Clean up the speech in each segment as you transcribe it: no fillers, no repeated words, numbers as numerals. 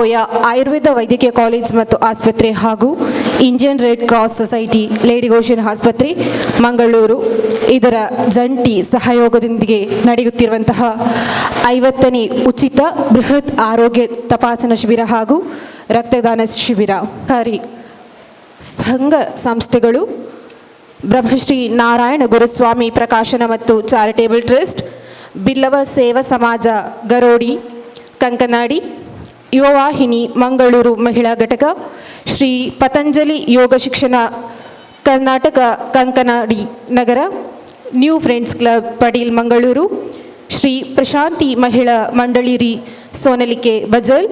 ಓಯ ಆಯುರ್ವೇದ ವೈದ್ಯಕೀಯ ಕಾಲೇಜ್ ಮತ್ತು ಆಸ್ಪತ್ರೆ ಹಾಗೂ Indian red cross society lady Goschen ಆಸ್ಪತ್ರೆ ಮಂಗಳೂರು ಇದರ ಜಂಟಿ ಸಹಯೋಗದೊಂದಿಗೆ ನಡೆಯುತ್ತಿರುವಂತಹ 50ನೇ ಉಚಿತ ಬೃಹತ್ ಆರೋಗ್ಯ ತಪಾಸಣಾ ಶಿಬಿರ ಹಾಗೂ ರಕ್ತದಾನ ಶಿಬಿರ ಸಂಘ ಸಂಸ್ಥೆಗಳು ಬ್ರಹ್ಮಶ್ರೀ ನಾರಾಯಣ ಗುರುಸ್ವಾಮಿ ಪ್ರಕಾಶನ ಮತ್ತು ಚಾರಿಟೇಬಲ್ ಟ್ರಸ್ಟ್, ಬಿಲ್ಲವ ಸೇವಾ ಸಮಾಜ ಗರೋಡಿ ಕಂಕನಾಡಿ, ಯುವವಾಹಿನಿ ಮಂಗಳೂರು ಮಹಿಳಾ ಘಟಕ, Shri Patanjali Yoga Shikshana Karnataka Kankanadi Nagar, new friends club Padil Mangaluru, Shri Prashanti Mahila Mandali ರಿ ಸೋನಲಿಕೆ ಬಜಲ್,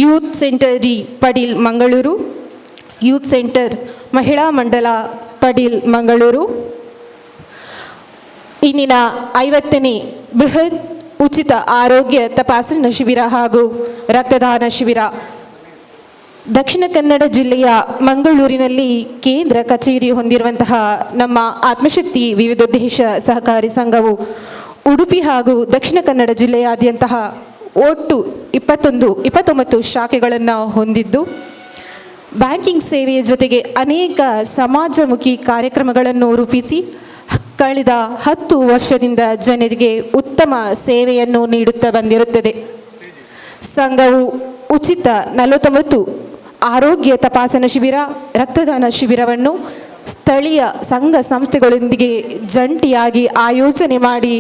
ಯೂತ್ ಸೆಂಟರ್ ರಿ ಪಡೀಲ್ ಮಂಗಳೂರು, ಯೂತ್ ಸೆಂಟರ್ ಮಹಿಳಾ ಮಂಡಲ ಪಡೀಲ್ ಮಂಗಳೂರು ಇಂದಿನ 50ನೇ ಬೃಹತ್ ಉಚಿತ ಆರೋಗ್ಯ ತಪಾಸಣಾ ಶಿಬಿರ ಹಾಗೂ ರಕ್ತದಾನ ಶಿಬಿರ ದಕ್ಷಿಣ ಕನ್ನಡ ಜಿಲ್ಲೆಯ ಮಂಗಳೂರಿನಲ್ಲಿ ಕೇಂದ್ರ ಕಚೇರಿ ಹೊಂದಿರುವಂತಹ ನಮ್ಮ ಆತ್ಮಶಕ್ತಿ ವಿವಿಧೋದ್ದೇಶ ಸಹಕಾರಿ ಸಂಘವು ಉಡುಪಿ ಹಾಗೂ ದಕ್ಷಿಣ ಕನ್ನಡ ಜಿಲ್ಲೆಯಾದ್ಯಂತಹ ಒಟ್ಟು 29 ಶಾಖೆಗಳನ್ನು ಹೊಂದಿದ್ದು ಬ್ಯಾಂಕಿಂಗ್ ಸೇವೆಯ ಜೊತೆಗೆ ಅನೇಕ ಸಮಾಜಮುಖಿ ಕಾರ್ಯಕ್ರಮಗಳನ್ನು ರೂಪಿಸಿ ಕಳೆದ 10 ವರ್ಷದಿಂದ ಜನರಿಗೆ ಉತ್ತಮ ಸೇವೆಯನ್ನು ನೀಡುತ್ತಾ ಬಂದಿರುತ್ತದೆ. ಸಂಘವು ಉಚಿತ 49 ಆರೋಗ್ಯ ತಪಾಸಣಾ ಶಿಬಿರ, ರಕ್ತದಾನ ಶಿಬಿರವನ್ನು ಸ್ಥಳೀಯ ಸಂಘ ಸಂಸ್ಥೆಗಳೊಂದಿಗೆ ಜಂಟಿಯಾಗಿ ಆಯೋಜನೆ ಮಾಡಿ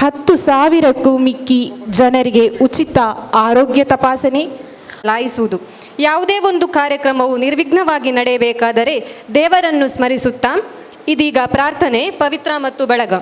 10,000ಕ್ಕೂ ಮಿಕ್ಕಿ ಜನರಿಗೆ ಉಚಿತ ಆರೋಗ್ಯ ತಪಾಸಣೆ ಲಾಯಿಸುವುದು. ಯಾವುದೇ ಒಂದು ಕಾರ್ಯಕ್ರಮವು ನಿರ್ವಿಘ್ನವಾಗಿ ನಡೆಯಬೇಕಾದರೆ ದೇವರನ್ನು ಸ್ಮರಿಸುತ್ತಾ ಇದೀಗ ಪ್ರಾರ್ಥನೆ ಪವಿತ್ರ ಮತ್ತು ಬಳಗ.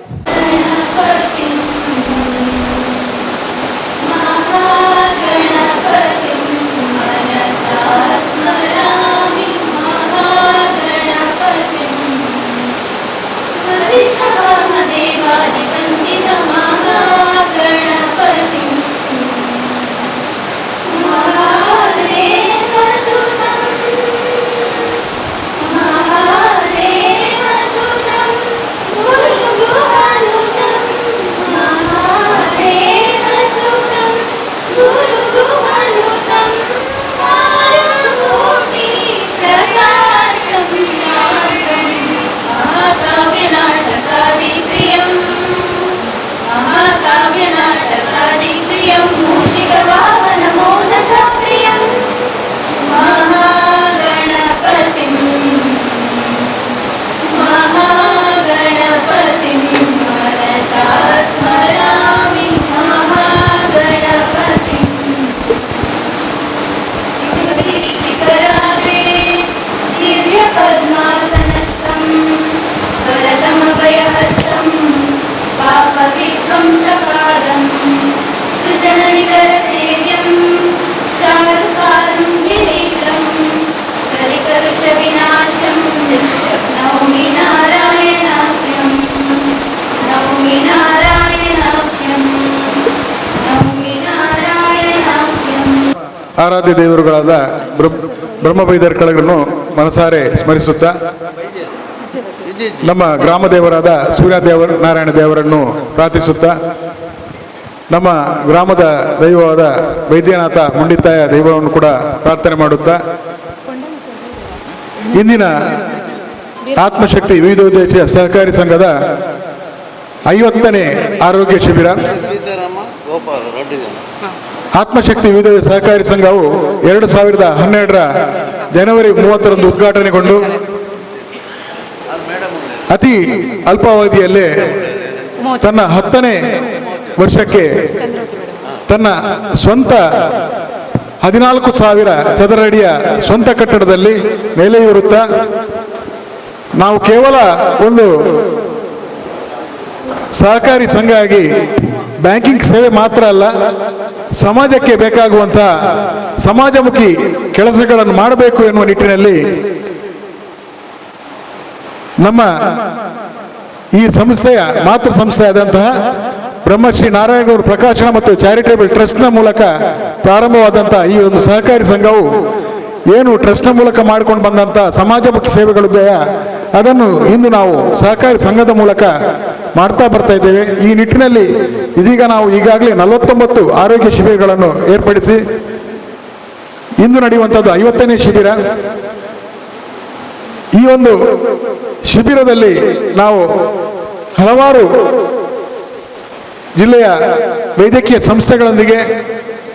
ಆರಾಧ್ಯ ದೇವರುಗಳಾದ ಬ್ರಹ್ಮಬೈದರ್ ಕಳಗರನ್ನು ಮನಸಾರೆ ಸ್ಮರಿಸುತ್ತಾ ನಮ್ಮ ಗ್ರಾಮ ದೇವರಾದ ನಾರಾಯಣ ದೇವರನ್ನು ಪ್ರಾರ್ಥಿಸುತ್ತಾ ನಮ್ಮ ಗ್ರಾಮದ ದೈವವಾದ ವೈದ್ಯನಾಥ ಮುಂಡಿತಾಯ ದೈವವನ್ನು ಕೂಡ ಪ್ರಾರ್ಥನೆ ಮಾಡುತ್ತಾ ಇಂದಿನ ಆತ್ಮಶಕ್ತಿ ವಿವಿಧೋದ್ದೇಶ ಸಹಕಾರಿ ಸಂಘದ 50ನೇ ಆರೋಗ್ಯ ಶಿಬಿರ ಆತ್ಮಶಕ್ತಿ ವಿವಿಧ ಸಹಕಾರಿ ಸಂಘವು 2012ರ ಜನವರಿ 30ರಂದು ಉದ್ಘಾಟನೆಗೊಂಡು ಅತಿ ಅಲ್ಪಾವಧಿಯಲ್ಲೇ ತನ್ನ 10ನೇ ವರ್ಷಕ್ಕೆ ತನ್ನ ಸ್ವಂತ 14,000 ಚದರ ಅಡಿಯ ಸ್ವಂತ ಕಟ್ಟಡದಲ್ಲಿ ನೆಲೆಯೂರುತ್ತಾ ನಾವು ಕೇವಲ ಒಂದು ಸಹಕಾರಿ ಸಂಘ ಆಗಿ ಬ್ಯಾಂಕಿಂಗ್ ಸೇವೆ ಮಾತ್ರ ಅಲ್ಲ, ಸಮಾಜಕ್ಕೆ ಬೇಕಾಗುವಂಥ ಸಮಾಜಮುಖಿ ಕೆಲಸಗಳನ್ನು ಮಾಡಬೇಕು ಎನ್ನುವ ನಿಟ್ಟಿನಲ್ಲಿ ನಮ್ಮ ಈ ಸಂಸ್ಥೆಯ ಮಾತೃ ಸಂಸ್ಥೆಯಾದಂತಹ ಬ್ರಹ್ಮಶ್ರೀ ನಾರಾಯಣ ಪ್ರಕಾಶನ ಮತ್ತು ಚಾರಿಟೇಬಲ್ ಟ್ರಸ್ಟ್ನ ಮೂಲಕ ಪ್ರಾರಂಭವಾದಂಥ ಈ ಒಂದು ಸಹಕಾರಿ ಸಂಘವು ಏನು ಟ್ರಸ್ಟ್ನ ಮೂಲಕ ಮಾಡಿಕೊಂಡು ಬಂದಂಥ ಸಮಾಜಮುಖಿ ಸೇವೆಗಳಿದೆಯಾ ಅದನ್ನು ಇಂದು ನಾವು ಸಹಕಾರಿ ಸಂಘದ ಮೂಲಕ ಮಾಡ್ತಾ ಬರ್ತಾ ಇದ್ದೇವೆ. ಈ ನಿಟ್ಟಿನಲ್ಲಿ ಇದೀಗ ನಾವು ಈಗಾಗಲೇ 49 ಆರೋಗ್ಯ ಶಿಬಿರಗಳನ್ನು ಏರ್ಪಡಿಸಿ ಇಂದು ನಡೆಯುವಂಥದ್ದು 50ನೇ ಶಿಬಿರ. ಈ ಒಂದು ಶಿಬಿರದಲ್ಲಿ ನಾವು ಹಲವಾರು ಜಿಲ್ಲೆಯ ವೈದ್ಯಕೀಯ ಸಂಸ್ಥೆಗಳೊಂದಿಗೆ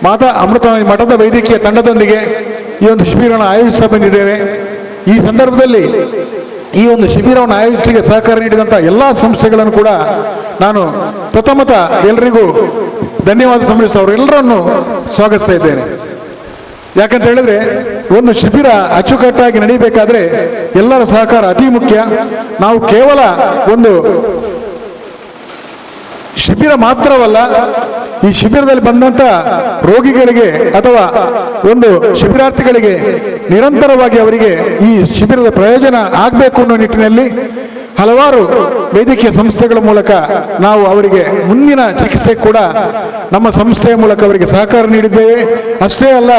ಮಾತಾ ಅಮೃತವಾಣಿ ಮಠದ ವೈದ್ಯಕೀಯ ತಂಡದೊಂದಿಗೆ ಈ ಒಂದು ಶಿಬಿರವನ್ನು ಆಯೋಜಿಸ ಬಂದಿದ್ದೇವೆ. ಈ ಸಂದರ್ಭದಲ್ಲಿ ಈ ಒಂದು ಶಿಬಿರವನ್ನು ಆಯೋಜಿಸಲಿಕ್ಕೆ ಸಹಕಾರ ನೀಡಿದಂಥ ಎಲ್ಲ ಸಂಸ್ಥೆಗಳನ್ನು ಕೂಡ ನಾನು ಪ್ರಥಮತ ಎಲ್ಲರಿಗೂ ಧನ್ಯವಾದ ಸಲ್ಲಿಸಿ ಅವರೆಲ್ಲರನ್ನು ಸ್ವಾಗತಿಸ್ತಾ ಇದ್ದೇನೆ. ಯಾಕಂತ ಹೇಳಿದ್ರೆ ಒಂದು ಶಿಬಿರ ಅಚ್ಚುಕಟ್ಟಾಗಿ ನಡೀಬೇಕಾದ್ರೆ ಎಲ್ಲರ ಸಹಕಾರ ಅತಿ ಮುಖ್ಯ. ನಾವು ಕೇವಲ ಒಂದು ಶಿಬಿರ ಮಾತ್ರವಲ್ಲ, ಈ ಶಿಬಿರದಲ್ಲಿ ಬಂದಂಥ ರೋಗಿಗಳಿಗೆ ಅಥವಾ ಒಂದು ಶಿಬಿರಾರ್ಥಿಗಳಿಗೆ ನಿರಂತರವಾಗಿ ಅವರಿಗೆ ಈ ಶಿಬಿರದ ಪ್ರಯೋಜನ ಆಗಬೇಕು ಅನ್ನೋ ನಿಟ್ಟಿನಲ್ಲಿ ಹಲವಾರು ವೈದ್ಯಕೀಯ ಸಂಸ್ಥೆಗಳ ಮೂಲಕ ನಾವು ಅವರಿಗೆ ಮುಂದಿನ ಚಿಕಿತ್ಸೆ ಕೂಡ ನಮ್ಮ ಸಂಸ್ಥೆಯ ಮೂಲಕ ಅವರಿಗೆ ಸಹಕಾರ ನೀಡಿದ್ದೇವೆ. ಅಷ್ಟೇ ಅಲ್ಲ,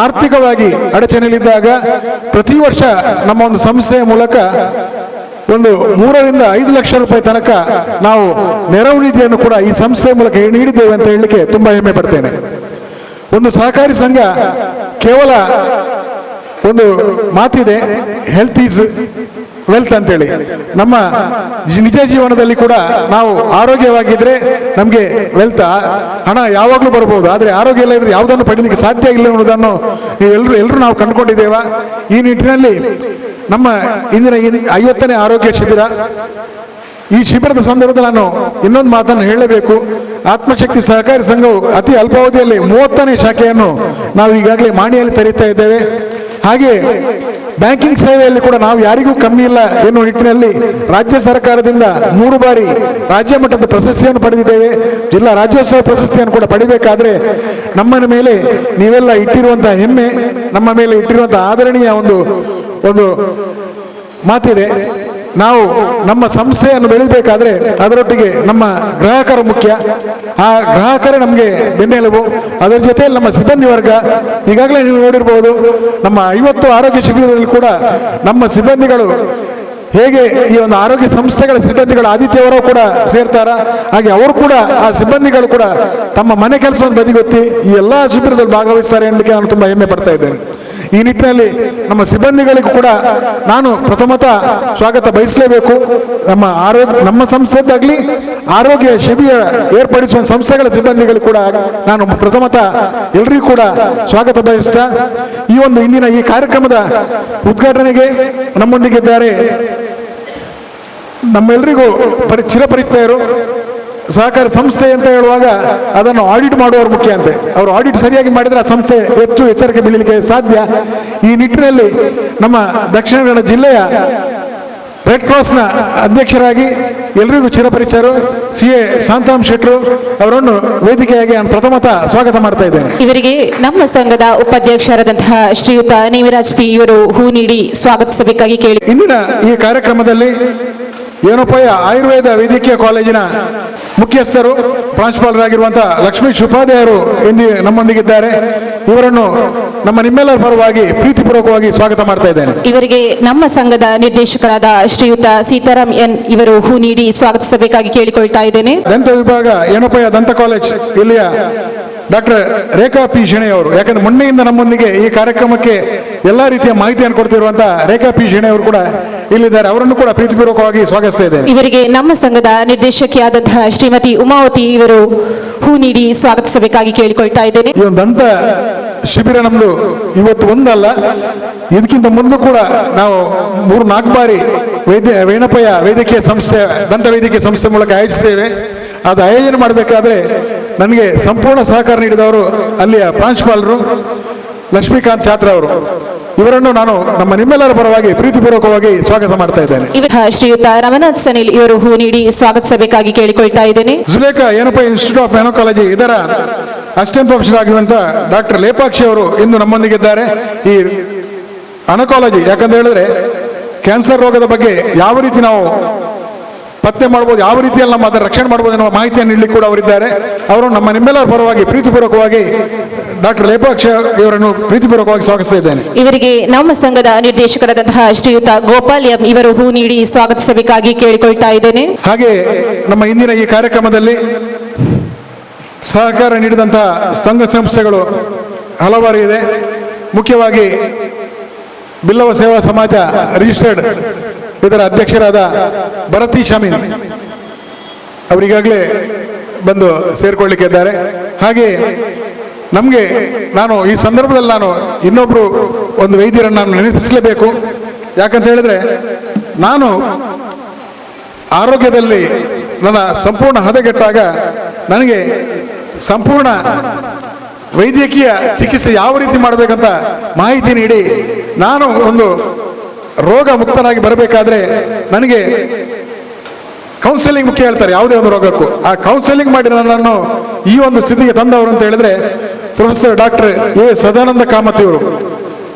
ಆರ್ಥಿಕವಾಗಿ ಅಡಚಣೆಯಲ್ಲಿದ್ದಾಗ ಪ್ರತಿ ವರ್ಷ ನಮ್ಮ ಒಂದು ಸಂಸ್ಥೆಯ ಮೂಲಕ ಒಂದು 3 ರಿಂದ 5 ಲಕ್ಷ ರೂಪಾಯಿ ತನಕ ನಾವು ನೆರವು ನಿಧಿಯನ್ನು ಕೂಡ ಈ ಸಂಸ್ಥೆಯ ಮೂಲಕ ನೀಡಿದ್ದೇವೆ ಅಂತ ಹೇಳಲಿಕ್ಕೆ ತುಂಬ ಹೆಮ್ಮೆ ಪಡ್ತೇನೆ. ಒಂದು ಸಹಕಾರಿ ಸಂಘ ಕೇವಲ ಒಂದು ಮಾತಿದೆ, ಹೆಲ್ತ್ ಈಸ್ ವೆಲ್ತ್ ಅಂತೇಳಿ. ನಮ್ಮ ನಿಜ ಜೀವನದಲ್ಲಿ ಕೂಡ ನಾವು ಆರೋಗ್ಯವಾಗಿದ್ದರೆ ನಮಗೆ ವೆಲ್ತ್, ಹಣ ಯಾವಾಗಲೂ ಬರ್ಬೋದು. ಆದರೆ ಆರೋಗ್ಯ ಇಲ್ಲ ಇದ್ರೆ ಯಾವುದನ್ನು ಪಡೀಲಿಕ್ಕೆ ಸಾಧ್ಯ ಇಲ್ಲ ಅನ್ನೋದನ್ನು ಎಲ್ಲರೂ ನಾವು ಕಂಡುಕೊಂಡಿದ್ದೇವ. ಈ ನಿಟ್ಟಿನಲ್ಲಿ ನಮ್ಮ ಇಂದಿನ 50ನೇ ಆರೋಗ್ಯ ಶಿಬಿರ, ಈ ಶಿಬಿರದ ಸಂದರ್ಭದಲ್ಲಿ ನಾನು ಇನ್ನೊಂದು ಮಾತನ್ನು ಹೇಳಬೇಕು. ಆತ್ಮಶಕ್ತಿ ಸಹಕಾರಿ ಸಂಘವು ಅತಿ ಅಲ್ಪಾವಧಿಯಲ್ಲಿ 30ನೇ ಶಾಖೆಯನ್ನು ನಾವು ಈಗಾಗಲೇ ಮಾಣಿಯಲ್ಲಿ ತೆರೀತಾ ಇದ್ದೇವೆ. ಹಾಗೆ ಬ್ಯಾಂಕಿಂಗ್ ಸೇವೆಯಲ್ಲಿ ಕೂಡ ನಾವು ಯಾರಿಗೂ ಕಮ್ಮಿ ಇಲ್ಲ ಎನ್ನುವ ನಿಟ್ಟಿನಲ್ಲಿ ರಾಜ್ಯ ಸರ್ಕಾರದಿಂದ 3 ಬಾರಿ ರಾಜ್ಯ ಮಟ್ಟದ ಪ್ರಶಸ್ತಿಯನ್ನು ಪಡೆದಿದ್ದೇವೆ. ಜಿಲ್ಲಾ ರಾಜ್ಯೋತ್ಸವ ಪ್ರಶಸ್ತಿಯನ್ನು ಕೂಡ ಪಡಿಬೇಕಾದ್ರೆ ನಮ್ಮ ಮೇಲೆ ನೀವೆಲ್ಲ ಇಟ್ಟಿರುವಂತಹ ಹೆಮ್ಮೆ, ನಮ್ಮ ಮೇಲೆ ಇಟ್ಟಿರುವಂತಹ ಆದರಣೀಯ ಒಂದು ಮಾತಿದೆ. ನಾವು ನಮ್ಮ ಸಂಸ್ಥೆಯನ್ನು ಬೆಳಿಬೇಕಾದ್ರೆ ಅದರೊಟ್ಟಿಗೆ ನಮ್ಮ ಗ್ರಾಹಕರು ಮುಖ್ಯ. ಆ ಗ್ರಾಹಕರೇ ನಮಗೆ ಬೆನ್ನೆಲುಬು. ಅದರ ಜೊತೆಯಲ್ಲಿ ನಮ್ಮ ಸಿಬ್ಬಂದಿ ವರ್ಗ, ಈಗಾಗಲೇ ನೀವು ನೋಡಿರ್ಬೋದು ನಮ್ಮ 50 ಆರೋಗ್ಯ ಶಿಬಿರದಲ್ಲಿ ಕೂಡ ನಮ್ಮ ಸಿಬ್ಬಂದಿಗಳು ಹೇಗೆ ಈ ಒಂದು ಆರೋಗ್ಯ ಸಂಸ್ಥೆಗಳ ಸಿಬ್ಬಂದಿಗಳು ಆದಿತ್ಯವರು ಕೂಡ ಸೇರ್ತಾರ, ಹಾಗೆ ಅವರು ಕೂಡ ಆ ಸಿಬ್ಬಂದಿಗಳು ಕೂಡ ತಮ್ಮ ಮನೆ ಕೆಲಸವನ್ನು ಬದಿಗೊತ್ತಿ ಈ ಎಲ್ಲ ಶಿಬಿರದಲ್ಲಿ ಭಾಗವಹಿಸ್ತಾರೆ ಎನ್ನಲಿಕ್ಕೆ ನಾನು ತುಂಬ ಹೆಮ್ಮೆ ಪಡ್ತಾ ಇದ್ದೇನೆ. ಈ ನಿಟ್ಟಿನಲ್ಲಿ ನಮ್ಮ ಸಿಬ್ಬಂದಿಗಳಿಗೂ ಕೂಡ ನಾನು ಪ್ರಥಮತ ಸ್ವಾಗತ ಬಯಸಲೇಬೇಕು. ನಮ್ಮ ಸಂಸ್ಥೆದಾಗಲಿ ಆರೋಗ್ಯ ಶಿಬಿರ ಏರ್ಪಡಿಸುವ ಸಂಸ್ಥೆಗಳ ಸಿಬ್ಬಂದಿಗಳು ಕೂಡ ನಾನು ಪ್ರಥಮತ ಎಲ್ಲರಿಗೂ ಕೂಡ ಸ್ವಾಗತ ಬಯಸ್ತಾ ಈ ಒಂದು ಇಂದಿನ ಈ ಕಾರ್ಯಕ್ರಮದ ಉದ್ಘಾಟನೆಗೆ ನಮ್ಮೊಂದಿಗಿದ್ದಾರೆ ನಮ್ಮೆಲ್ಲರಿಗೂ ಚಿರಪರಿಚಿತರು. ಸಹಕಾರಿ ಸಂಸ್ಥೆ ಅಂತ ಹೇಳುವಾಗ ಅದನ್ನು ಆಡಿಟ್ ಮಾಡುವವರು ಮುಖ್ಯ ಅಂತೆ. ಅವರು ಆಡಿಟ್ ಸರಿಯಾಗಿ ಮಾಡಿದರೆ ಆ ಸಂಸ್ಥೆ ಹೆಚ್ಚು ಎಚ್ಚರಿಕೆ ಬೀಳಲಿಕ್ಕೆ ಸಾಧ್ಯ. ಈ ನಿಟ್ಟಿನಲ್ಲಿ ನಮ್ಮ ದಕ್ಷಿಣ ಕನ್ನಡ ಜಿಲ್ಲೆಯ ರೆಡ್ ಕ್ರಾಸ್ನ ಅಧ್ಯಕ್ಷರಾಗಿ ಎಲ್ಲರಿಗೂ ಚಿರಪರಿಚಯರು CA ಶಾಂತಾರಾಮ್ ಶೆಟ್ಟರು ಅವರನ್ನು ವೇದಿಕೆಯಾಗಿ ನಾನು ಪ್ರಥಮತ ಸ್ವಾಗತ ಮಾಡ್ತಾ ಇದ್ದೇನೆ. ಇವರಿಗೆ ನಮ್ಮ ಸಂಘದ ಉಪಾಧ್ಯಕ್ಷರಾದಂತಹ ಶ್ರೀಯುತ ನೇಮಿರಾಜ್ ಪಿ ಇವರು ಹೂ ನೀಡಿ ಸ್ವಾಗತಿಸಬೇಕಾಗಿ ಕೇಳಿ. ಇಂದಿನ ಈ ಕಾರ್ಯಕ್ರಮದಲ್ಲಿ ಏನೋಪಾಯ ಆಯುರ್ವೇದ ವೈದ್ಯಕೀಯ ಕಾಲೇಜಿನ ಮುಖ್ಯಸ್ಥರು ಪ್ರಾಂಶುಪಾಲರಾಗಿರುವಂತಹ ಲಕ್ಷ್ಮೀ ಉಪಾಧ್ಯಾಯರು ಇಂದು ನಮ್ಮೊಂದಿಗಿದ್ದಾರೆ. ಇವರನ್ನು ನಿಮ್ಮೆಲ್ಲರ ಪರವಾಗಿ ಪ್ರೀತಿಪೂರ್ವಕವಾಗಿ ಸ್ವಾಗತ ಮಾಡ್ತಾ ಇದ್ದೇನೆ. ಇವರಿಗೆ ನಮ್ಮ ಸಂಘದ ನಿರ್ದೇಶಕರಾದ ಶ್ರೀಯುತ ಸೀತಾರಾಮ್ ಎನ್ ಇವರು ಹೂ ನೀಡಿ ಸ್ವಾಗತಿಸಬೇಕಾಗಿ ಕೇಳಿಕೊಳ್ತಾ ಇದ್ದೇನೆ. ದಂತ ವಿಭಾಗ ಏನೋಪಾಯ ದಂತ ಕಾಲೇಜ್ ಇಲ್ಲಿಯ ಡಾಕ್ಟರ್ ರೇಖಾ ಪಿ ಶೆಣೆ ಅವರು, ಯಾಕಂದ್ರೆ ಮೊನ್ನೆಯಿಂದ ನಮ್ಮೊಂದಿಗೆ ಈ ಕಾರ್ಯಕ್ರಮಕ್ಕೆ ಎಲ್ಲ ರೀತಿಯ ಮಾಹಿತಿಯನ್ನು ಕೊಡ್ತಿರುವಂತಹ ರೇಖಾ ಪಿ ಶೆಣೆ ಅವರು ಕೂಡ ಇಲ್ಲಿದ್ದಾರೆ. ಅವರನ್ನು ಕೂಡ ಪ್ರೀತಿಪೂರ್ವಕವಾಗಿ ಸ್ವಾಗತಿಸ್ತಾ ಇದ್ದೇನೆ. ಇವರಿಗೆ ನಮ್ಮ ಸಂಘದ ನಿರ್ದೇಶಕಿಯಾದಂತಹ ಶ್ರೀಮತಿ ಉಮಾವತಿ ಇವರು ಹೂ ನೀಡಿ ಸ್ವಾಗತಿಸಬೇಕಾಗಿ ಕೇಳಿಕೊಳ್ತಾ ಇದ್ದೇನೆ. ಈ ಒಂದು ದಂತ ಶಿಬಿರ ನಮ್ದು ಇವತ್ತು ಒಂದಲ್ಲ, ಇದಕ್ಕಿಂತ ಮುಂದೆ ಕೂಡ ನಾವು 3-4 ಬಾರಿ ವೇಣಪಯ ವೈದ್ಯಕೀಯ ಸಂಸ್ಥೆ ದಂತ ವೈದ್ಯಕೀಯ ಸಂಸ್ಥೆ ಮೂಲಕ ಆಯೋಜಿಸ್ತೇವೆ. ಅದು ಆಯೋಜನೆ ಮಾಡಬೇಕಾದ್ರೆ ನನಗೆ ಸಂಪೂರ್ಣ ಸಹಕಾರ ನೀಡಿದವರು ಅಲ್ಲಿಯ ಪ್ರಾಂಶುಪಾಲರು ಲಕ್ಷ್ಮೀಕಾಂತ್ ಛಾತ್ರ ಅವರು. ಇವರನ್ನು ನಾನು ನಿಮ್ಮೆಲ್ಲರ ಪರವಾಗಿ ಪ್ರೀತಿಪೂರ್ವಕವಾಗಿ ಸ್ವಾಗತ ಮಾಡ್ತಾ ಇದ್ದೇನೆ. ಶ್ರೀಯುತ ರಮನಾಥ್ ಸನಿಲ್ ಇವರು ಹೂ ನೀಡಿ ಸ್ವಾಗತಿಸಬೇಕಾಗಿ ಕೇಳಿಕೊಳ್ತಾ ಇದ್ದೇನೆ. ಜುಲೇಖಾ ಏನೋಪಾಯ ಇನ್ಸ್ಟಿಟ್ಯೂಟ್ ಆಫ್ ಎನೋಕಾಲಜಿ ಇದರ ಅಸಿಸ್ಟೆಂಟ್ ಪ್ರೊಫೆಸರ್ ಆಗಿರುವಂತಹ ಡಾಕ್ಟರ್ ಲೇಪಾಕ್ಷಿ ಅವರು ಇಂದು ನಮ್ಮೊಂದಿಗಿದ್ದಾರೆ. ಈ ಅನಕಾಲಜಿ ಯಾಕಂತ ಹೇಳಿದ್ರೆ ಕ್ಯಾನ್ಸರ್ ರೋಗದ ಬಗ್ಗೆ ಯಾವ ರೀತಿ ನಾವು ಪತ್ತೆ ಮಾಡ್ಬೋದು, ಯಾವ ರೀತಿಯಲ್ಲಿ ನಮ್ಮ ಅದರ ರಕ್ಷಣೆ ಮಾಡ್ಬೋದು ಎನ್ನುವ ಮಾಹಿತಿಯನ್ನು ನೀಡಲಿಕ್ಕೆ ಕೂಡ ಅವರಿದ್ದಾರೆ. ಅವರು ನಿಮ್ಮೆಲ್ಲರ ಪರವಾಗಿ ಪ್ರೀತಿಪೂರ್ವಕವಾಗಿ ಡಾಕ್ಟರ್ ಲೇಪಾಕ್ಷ ಇವರನ್ನು ಪ್ರೀತಿಪೂರ್ವಕವಾಗಿ ಸ್ವಾಗತಿಸ್ತಾ ಇದ್ದೇನೆ. ಇವರಿಗೆ ನಮ್ಮ ಸಂಘದ ನಿರ್ದೇಶಕರಾದಂತಹ ಶ್ರೀಯುತ ಗೋಪಾಲ್ ಎಂ ಇವರು ಹೂ ನೀಡಿ ಸ್ವಾಗತಿಸಬೇಕಾಗಿ ಕೇಳಿಕೊಳ್ತಾ ಇದ್ದೇನೆ. ಹಾಗೆ ನಮ್ಮ ಇಂದಿನ ಈ ಕಾರ್ಯಕ್ರಮದಲ್ಲಿ ಸಹಕಾರ ನೀಡಿದಂತಹ ಸಂಘ ಸಂಸ್ಥೆಗಳು ಹಲವಾರು ಇದೆ. ಮುಖ್ಯವಾಗಿ ಬಿಲ್ಲವ ಸೇವಾ ಸಮಾಜ ರಿಜಿಸ್ಟರ್ಡ್ ಇದರ ಅಧ್ಯಕ್ಷರಾದ ಭರತಿ ಶಮೀನ್ ಅವರಿಗಾಗಲೇ ಬಂದು ಸೇರಿಕೊಳ್ಳಿಕ್ಕಿದ್ದಾರೆ. ಹಾಗೆ ನಮಗೆ ಈ ಸಂದರ್ಭದಲ್ಲಿ ನಾನು ಇನ್ನೊಬ್ಬರು ಒಂದು ವೈದ್ಯರನ್ನು ನಾನು ನೆನಪಿಸಲೇಬೇಕು. ಯಾಕಂತ ಹೇಳಿದ್ರೆ ನಾನು ಆರೋಗ್ಯದಲ್ಲಿ ನನ್ನ ಸಂಪೂರ್ಣ ಹದಗೆಟ್ಟಾಗ ನನಗೆ ಸಂಪೂರ್ಣ ವೈದ್ಯಕೀಯ ಚಿಕಿತ್ಸೆ ಯಾವ ರೀತಿ ಮಾಡಬೇಕಂತ ಮಾಹಿತಿ ನೀಡಿ ನಾನು ಒಂದು ರೋಗ ಮುಕ್ತನಾಗಿ ಬರಬೇಕಾದ್ರೆ ನನಗೆ ಕೌನ್ಸೆಲಿಂಗ್ ಮುಖ್ಯ ಹೇಳ್ತಾರೆ ಯಾವುದೇ ಒಂದು ರೋಗಕ್ಕೂ. ಆ ಕೌನ್ಸೆಲಿಂಗ್ ಮಾಡಿ ನನ್ನನ್ನು ಈ ಒಂದು ಸ್ಥಿತಿಗೆ ತಂದವರು ಅಂತ ಹೇಳಿದ್ರೆ professor doctor A Sadananda Kamath ಇವರು.